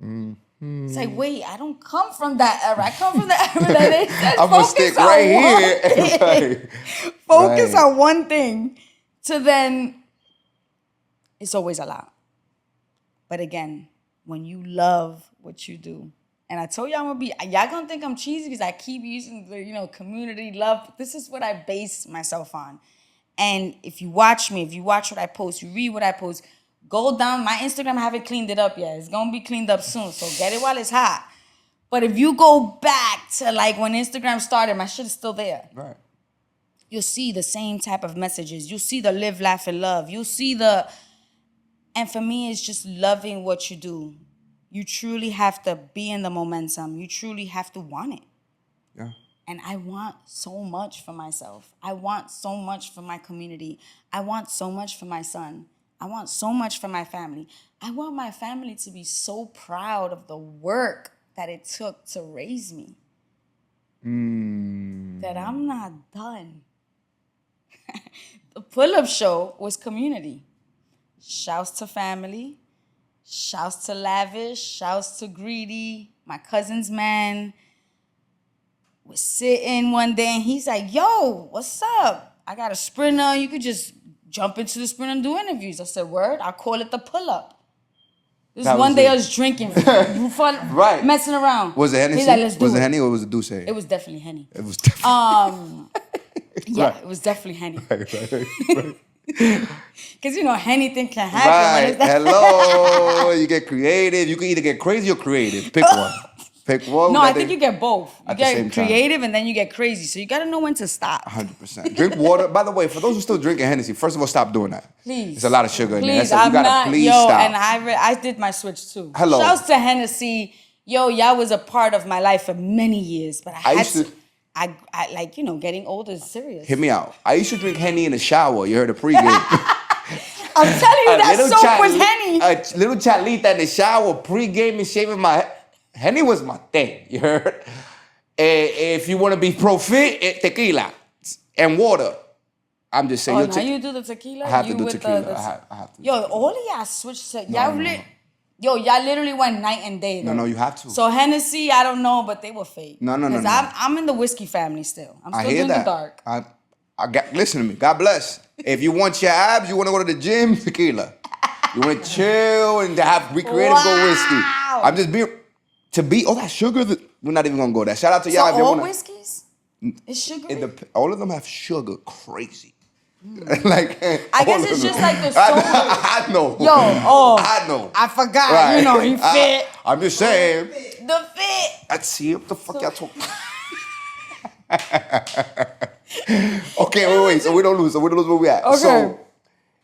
Mm-hmm. It's like, wait, I don't come from that era. I come from the era that they said, I'm going to stick right here. Focus on one thing. So then, it's always a lot. But again, when you love what you do, and I told y'all y'all gonna think I'm cheesy because I keep using the, community love. This is what I base myself on. And if you watch me, if you watch what I post, you read what I post, go down my Instagram. I haven't cleaned it up yet. It's gonna be cleaned up soon, so get it while it's hot. But if you go back to like when Instagram started, my shit is still there. Right. You'll see the same type of messages. You'll see the live, laugh, and love. You'll see and for me, it's just loving what you do. You truly have to be in the momentum. You truly have to want it. Yeah. And I want so much for myself. I want so much for my community. I want so much for my son. I want so much for my family. I want my family to be so proud of the work that it took to raise me. That I'm not done. The pull-up show was community. Shouts to family. Shouts to Lavish. Shouts to Greedy. My cousin's man was sitting one day and he's like, yo, what's up? I got a sprinter. You could just jump into the sprinter and do interviews. I said, word? I call it the pull-up. This one day I was drinking, fun, right, messing around. Was it Hennessy? He's like, let's do was it it. Henny or was it Douce? It was definitely Henny. It was definitely. Yeah, right. It was definitely Henny. Right. Because, anything can happen. Right. Hello. You get creative. You can either get crazy or creative. Pick one. Pick one. No, I think you get both. You at the same get time. creative and then you get crazy. So you got to know when to stop. 100%. Drink water. By the way, for those who still drinking Hennessy, first of all, stop doing that. Please. There's a lot of sugar in there. Please, You gotta please stop. And I did my switch too. Hello. Shouts to Hennessy. Y'all was a part of my life for many years, but I used to. I getting older is serious. Hear me out. I used to drink Henny in the shower. You heard the pregame. I'm telling you, that soap was Henny. A little chalita in the shower, pregame and shaving my head. Henny was my thing, you heard? If you want to be pro-fit, tequila and water. I'm just saying. Now you do the tequila? I have to do tequila. I have to. Yo, all of y'all switched to... Y'all literally went night and day. Though. No, you have to. So Hennessy, I don't know, but they were fake. No. I'm in the whiskey family still. I'm still doing the dark. Listen to me. God bless. If you want your abs, you want to go to the gym, tequila. You want to chill and have recreative, go whiskey. I'm just being... To be all that sugar, we're not even gonna go there. Shout out to y'all. So all whiskeys is sugar. All of them have sugar, crazy. Like I guess it's just like the soda. I know. I know. I forgot. Right. He fit. I'm just saying. The fit. Let's see what the fuck y'all talking. Okay, wait. So we don't lose where we at. Okay. So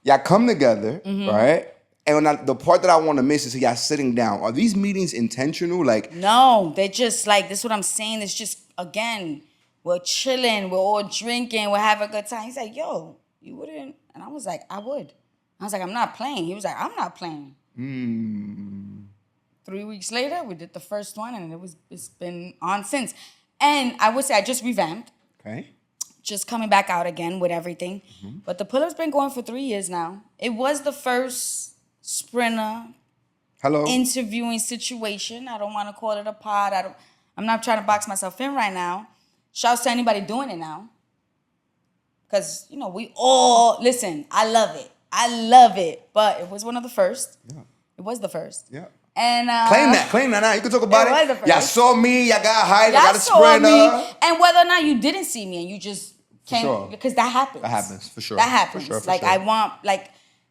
y'all come together, right? And the part that I want to miss is y'all sitting down. Are these meetings intentional? Like no, they're just like this. Is what I'm saying. It's just again, we're chilling, we're all drinking, we're having a good time. He's like, "Yo, you wouldn't?" And I was like, "I would." I was like, "I'm not playing." He was like, "I'm not playing." 3 weeks later, we did the first one, and it's been on since. And I would say I just revamped. Okay. Just coming back out again with everything. But the pull-up's been going for 3 years now. It was the first sprinter interviewing situation. I don't want to call it a pod. I'm not trying to box myself in right now. Shouts to anybody doing it now. Because, we all, listen, I love it. But it was one of the first. Yeah. It was the first. Yeah. And claim that now. You can talk about it. Was the first. Y'all saw me, y'all got hype, y'all got a saw sprinter. Me, and whether or not you didn't see me and you just came, because that happens. That happens, for sure. That happens. For sure. I want,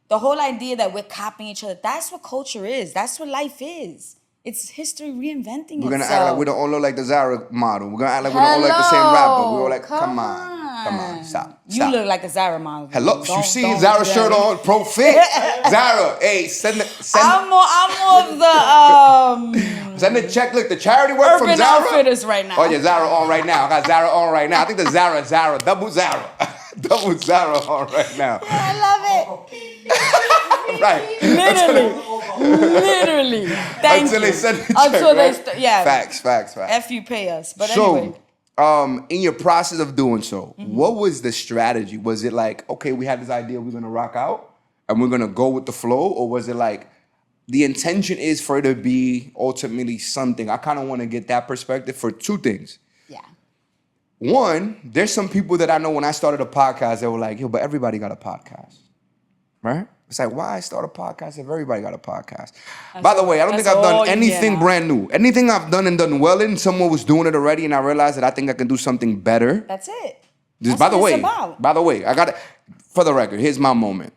the whole idea that we're copying each other, that's what culture is. That's what life is. It's history reinventing itself. We're going to act like we don't all look like the Zara model. We're going to act like we don't all like the same rapper. We're all like, come on, stop. You look like a Zara model. Hello, you see Zara shirt on, pro fit. Zara, hey, send I'm more of the... send the check, look, the charity work from Zara. Urban Outfitters right now. Oh yeah, Zara on right now. I got Zara on right now. I think the Zara, double Zara. Double Zara on right now. Yeah, I love it. Right. Literally. Thank Until you. they send the check, right? Facts. F you pay us. But so, anyway. In your process of doing so, what was the strategy? Was it like, okay, we had this idea, we're going to rock out and we're going to go with the flow? Or was it like, the intention is for it to be ultimately something? I kind of want to get that perspective for two things. Yeah. One, there's some people that I know when I started a podcast, they were like, yo, but everybody got a podcast, right? It's like, why start a podcast if everybody got a podcast? By the way, I don't think I've done anything brand new. Anything I've done and done well in, someone was doing it already, and I realized that I think I can do something better. That's it. By the way, I got it. For the record, here's my moment.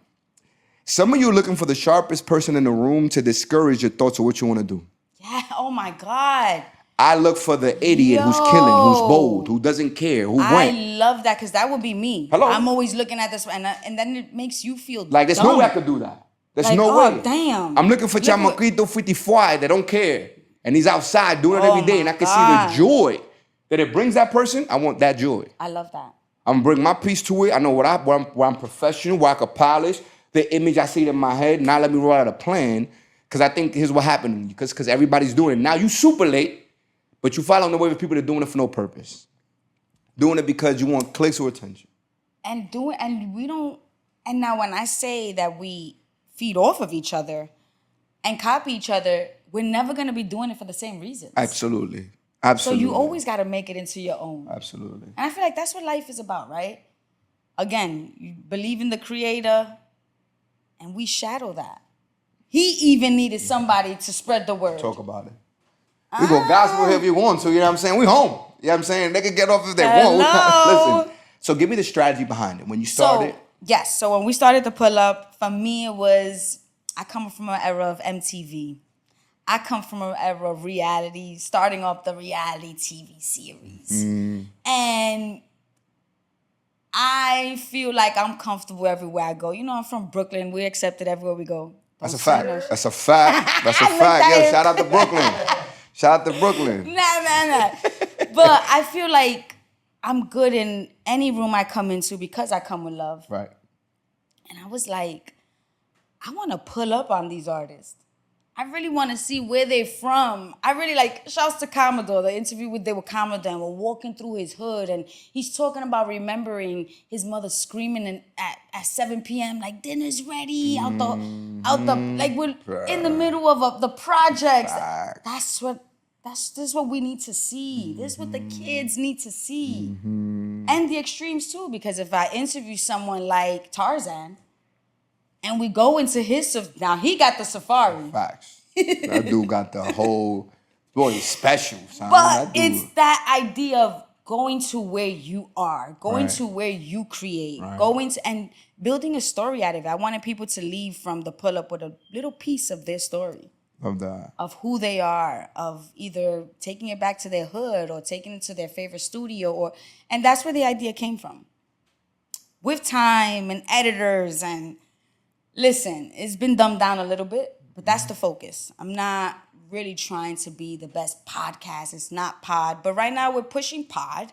Some of you are looking for the sharpest person in the room to discourage your thoughts of what you want to do. Yeah, oh my God. I look for the idiot who's killing, who's bold, who doesn't care, who went. I love that because that would be me. Hello. I'm always looking at this and then it makes you feel like there's dumb. no way I could do that. There's like, no way. Damn. I'm looking for Chamaquito 54 that don't care. And he's outside doing it every day. And I can see the joy that it brings that person, I want that joy. I love that. I'm gonna bring my piece to it. I know where I'm professional, where I can polish the image I see in my head. Now let me roll out a plan. Because I think here's what happened. Because everybody's doing it. Now you super late, but you following the way of people that are doing it for no purpose. Doing it because you want clicks or attention. And now when I say that we feed off of each other and copy each other, we're never gonna be doing it for the same reasons. Absolutely. So you always gotta make it into your own. Absolutely. And I feel like that's what life is about, right? Again, you believe in the creator, and we shadow that. He even needed somebody to spread the word. Talk about it. We go gospel here if you want to, you know what I'm saying? We home. You know what I'm saying? They can get off if they want. Listen. So give me the strategy behind it. When you started. Yes. So when we started to pull up, for me it was, I come from an era of MTV. I come from an era of reality, starting off the reality TV series. And I feel like I'm comfortable everywhere I go. You know, I'm from Brooklyn. We're accepted everywhere we go. That's a fact. That's a fact. That's a fact. Yo, shout out to Brooklyn. Shout out to Brooklyn. Nah. But I feel like I'm good in any room I come into because I come with love. Right. And I was like, I want to pull up on these artists. I really want to see where they're from. I really like, shouts to Commodore, the interview with Commodore, and we're walking through his hood, and he's talking about remembering his mother screaming at 7 p.m. like, dinner's ready, out the like we're in the middle of the projects. This is what we need to see. This is what the kids need to see. And the extremes too, because if I interview someone like Tarzan, and we go into his, now he got the safari. Facts. That dude got the whole, boy, he's special, son. But it's that idea of going to where you are, going to where you create, going to, and building a story out of it. I wanted people to leave from the pull-up with a little piece of their story. Of that. Of who they are, of either taking it back to their hood or taking it to their favorite studio, and that's where the idea came from. With time and editors and, listen, it's been dumbed down a little bit, but that's the focus. I'm not really trying to be the best podcast. It's not pod, but right now we're pushing pod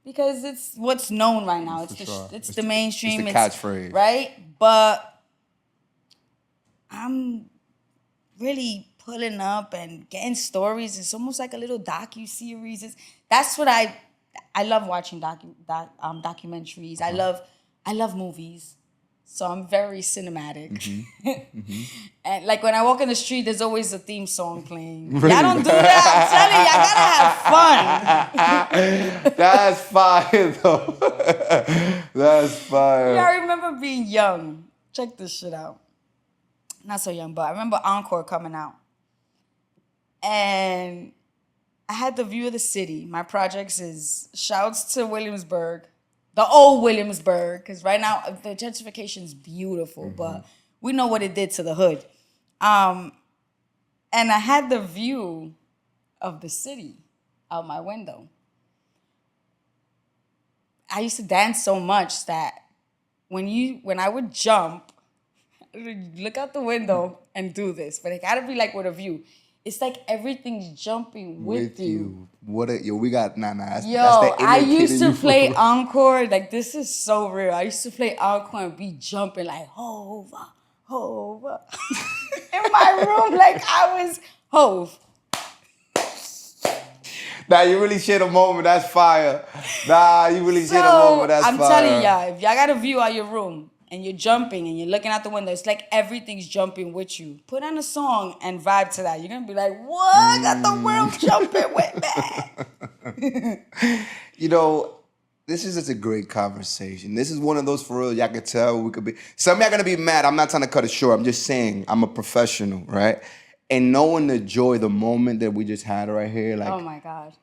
because it's what's known right now. It's the mainstream. It's the catchphrase. Right? But I'm really pulling up and getting stories. It's almost like a little docu-series. That's what I love watching documentaries. I love movies. So I'm very cinematic. And like when I walk in the street, there's always a theme song playing. Really? Y'all don't do that. I'm telling you, I gotta have fun. That's fire, though. That's fire. Yeah, I remember being young. Check this shit out. Not so young, but I remember Encore coming out. And I had the view of the city. My projects is shouts to Williamsburg. The old Williamsburg, because right now the gentrification is beautiful, but we know what it did to the hood. And I had the view of the city out my window. I used to dance so much that when I would jump, I would look out the window and do this, but it gotta be like with a view. It's like everything's jumping with you. We got that's the I used to play Encore. Like, this is so real. I used to play Encore and be jumping like Hove. In my room, like I was Hove. Nah, you really shit a moment. That's fire. Nah, you really shit a moment. That's fire. I'm telling y'all, if y'all got a view out your room and you're jumping and you're looking out the window, it's like everything's jumping with you. Put on a song and vibe to that. You're going to be like, what? Got the world jumping with me. You know, this is just a great conversation. This is one of those, for real, y'all can tell we could be. Some of y'all going to be mad. I'm not trying to cut it short. I'm just saying I'm a professional, right? And knowing the joy, the moment that we just had right here. Like, oh, my God.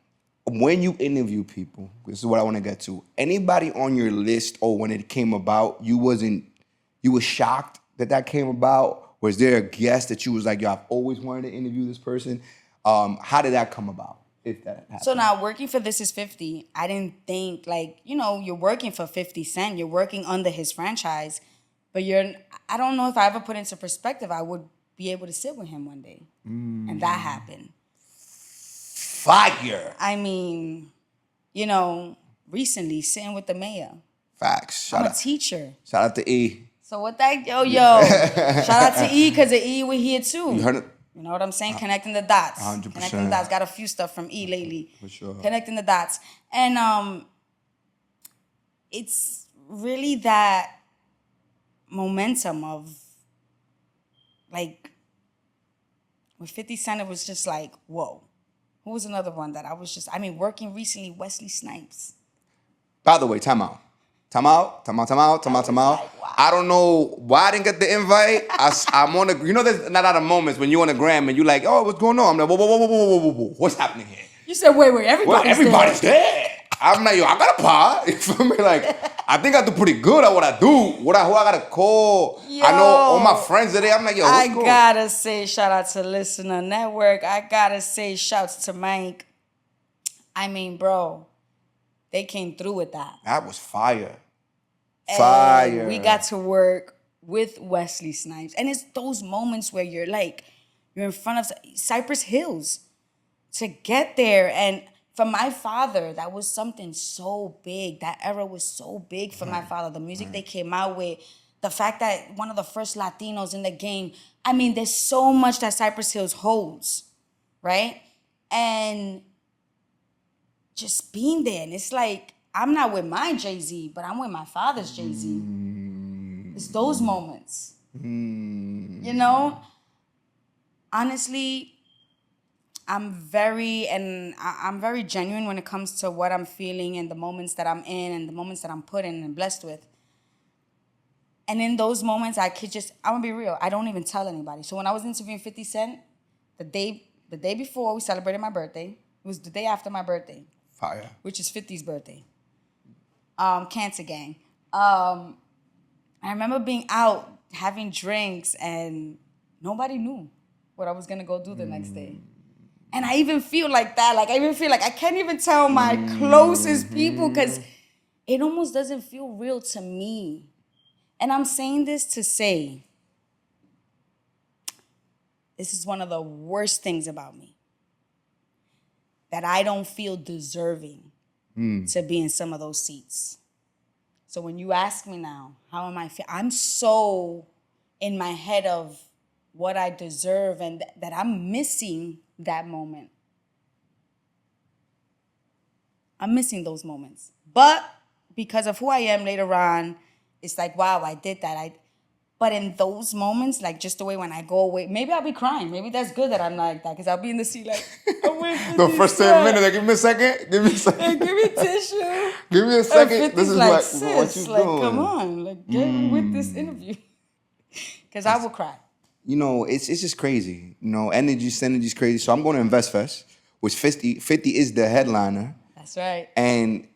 When you interview people, this is what I want to get to. Anybody on your list or when it came about, you were shocked that came about? Was there a guest that you was like, yo, I've always wanted to interview this person? How did that come about, if that happened? So now working for This Is 50, I didn't think like, you're working for 50 Cent. You're working under his franchise. But I don't know if I ever put into perspective, I would be able to sit with him one day. And that happened. Fire. I mean, you know, recently sitting with the mayor. Facts. I'm a teacher. Shout out to E. So what that, yo, shout out to E, because the E, we're here too. You heard it? You know what I'm saying? Connecting the dots. 100%. Connecting the dots. Got a few stuff from E lately. For sure. Connecting the dots. And it's really that momentum of, like, with 50 Cent, it was just like, whoa. Who was another one that I was just, working recently, Wesley Snipes. By the way, time out. Wow. I don't know why I didn't get the invite. I'm on the, there's not a lot of moments when you're on the gram and you're like, oh, what's going on? I'm like, whoa. What's happening here? You said, wait, everybody's there. I'm like, yo, I got a pod. You feel me? Like, I think I do pretty good at what I do. Who I gotta call? Yo, I know all my friends are there. I'm like, yo, what's going on? I gotta say shout out to Listener Network. I gotta say shouts to Mike. Bro, they came through with that. That was fire. And we got to work with Wesley Snipes. And it's those moments where you're in front of Cypress Hills to get there. And for my father, that was something so big. That era was so big for my father. The music they came out with, the fact that one of the first Latinos in the game. There's so much that Cypress Hills holds, right? And just being there. And it's like, I'm not with my Jay-Z, but I'm with my father's Jay-Z. It's those moments. Honestly, I'm very genuine when it comes to what I'm feeling and the moments that I'm in and the moments that I'm put in and blessed with. And in those moments, I'm gonna be real, I don't even tell anybody. So when I was interviewing 50 Cent, the day before we celebrated my birthday, it was the day after my birthday. Fire. Which is 50's birthday. Cancer Gang. I remember being out, having drinks, and nobody knew what I was gonna go do the next day. And I even feel like that. Like, I even feel like I can't even tell my closest people because it almost doesn't feel real to me. And I'm saying this to say, this is one of the worst things about me, that I don't feel deserving to be in some of those seats. So when you ask me now, how am I feeling? I'm so in my head of what I deserve and that I'm missing that moment. I'm missing those moments. But because of who I am later on, it's like, wow, I did that. But in those moments, like just the way when I go away, maybe I'll be crying. Maybe that's good that I'm like that because I'll be in the seat like, the first 10 minutes, like, give me a second. Give me tissue. Give me a second. This is like, what sis, you like, doing. Come on, like, get with this interview. Because I will cry. It's just crazy. Energy's crazy. So I'm going to Invest Fest, which 50 is the headliner. That's right. And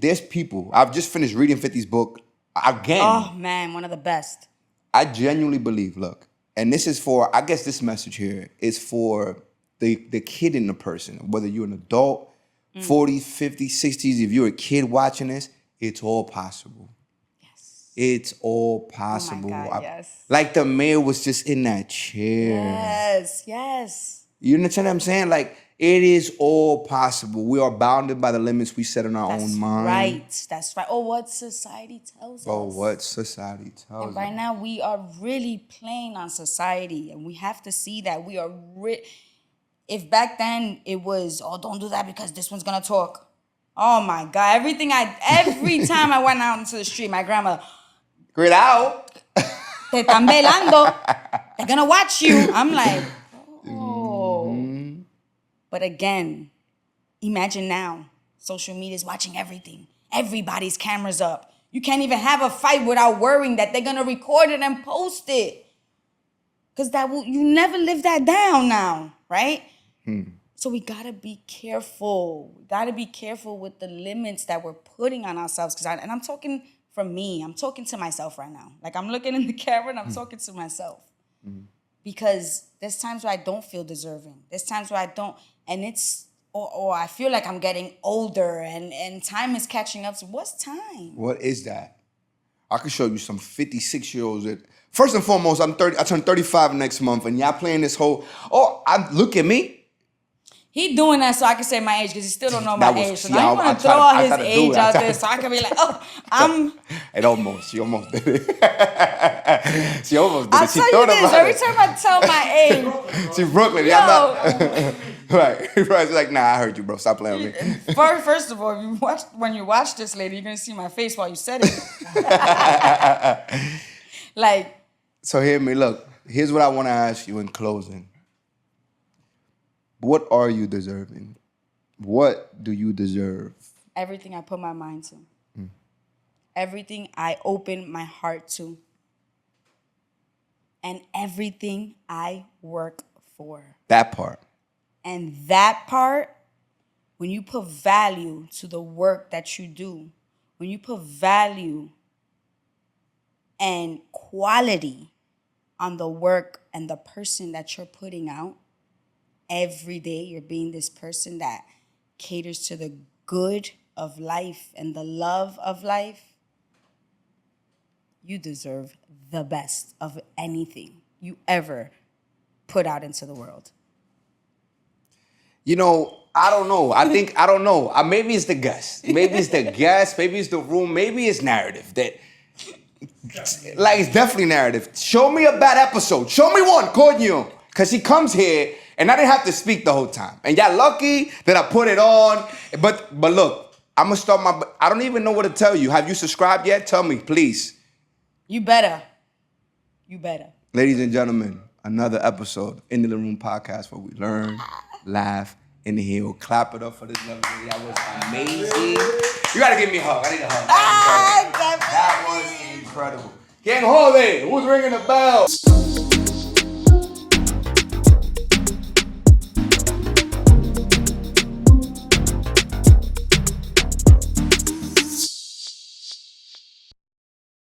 there's people. I've just finished reading 50's book again. Oh, man, one of the best. I genuinely believe, look, and this is for, I guess this message here is for the kid in the person, whether you're an adult, 40s, 50s, 60s, if you're a kid watching this, it's all possible. Yes. It's all possible. Oh, my God, yes. Like the mayor was just in that chair. Yes. You understand what I'm saying? Like, it is all possible. We are bounded by the limits we set in our own mind. That's right. What society tells us. And right now, we are really playing on society. And we have to see that we are... If back then it was, don't do that because this one's going to talk. Oh, my God. Every time I went out into the street, my grandma... Get out. Te están velando. They're going to watch you. I'm like... But again, imagine now, social media is watching everything. Everybody's cameras up. You can't even have a fight without worrying that they're going to record it and post it. Because you never live that down now, right? So we got to be careful. We got to be careful with the limits that we're putting on ourselves. And I'm talking from me. I'm talking to myself right now. Like, I'm looking in the camera and I'm talking to myself. Because there's times where I don't feel deserving. There's times where I don't, and it's, or I feel like I'm getting older and time is catching up. So what's time? What is that? I can show you some 56-year-olds that, first and foremost, I turn 35 next month, and y'all playing this whole, look at me. He doing that so I can say my age because he still don't know my That was- age. So see, now I- you want I to tried throw to- all I his tried to do age it. I out tried there to- so I can be like, oh, I'm. It almost. She almost did it. She almost did I'll it. She tell you thought this. about Every it. time I tell my age, She's Brooklyn. Yo. I'm not. Right. She's like, nah, I heard you, bro. Stop playing with me. first of all, when you watch this lady, you're gonna see my face while you said it. Like, So hear me. Look, here's what I want to ask you in closing. What are you deserving? What do you deserve? everything I put my mind to, everything I open my heart to, and everything I work for. That part. And that part, when you put value to the work that you do, when you put value and quality on the work and the person that you're putting out, every day you're being this person that caters to the good of life and the love of life, you deserve the best of anything you ever put out into the world. You know, I don't know. I don't know. Maybe it's the guest. Maybe it's the guest. Maybe it's the room. Maybe it's narrative. Like, it's definitely narrative. Show me a bad episode. Show me one, coño. Because he comes here, and I didn't have to speak the whole time. And y'all lucky that I put it on. But look, I'm going to start I don't even know what to tell you. Have you subscribed yet? Tell me, please. You better. You better. Ladies and gentlemen, another episode, Into the Room podcast, where we learn, laugh, and heal. Clap it up for this lovely lady. That was amazing. You gotta give me a hug. I need a hug. That was incredible. That was incredible. Quien jode? Who's ringing the bell?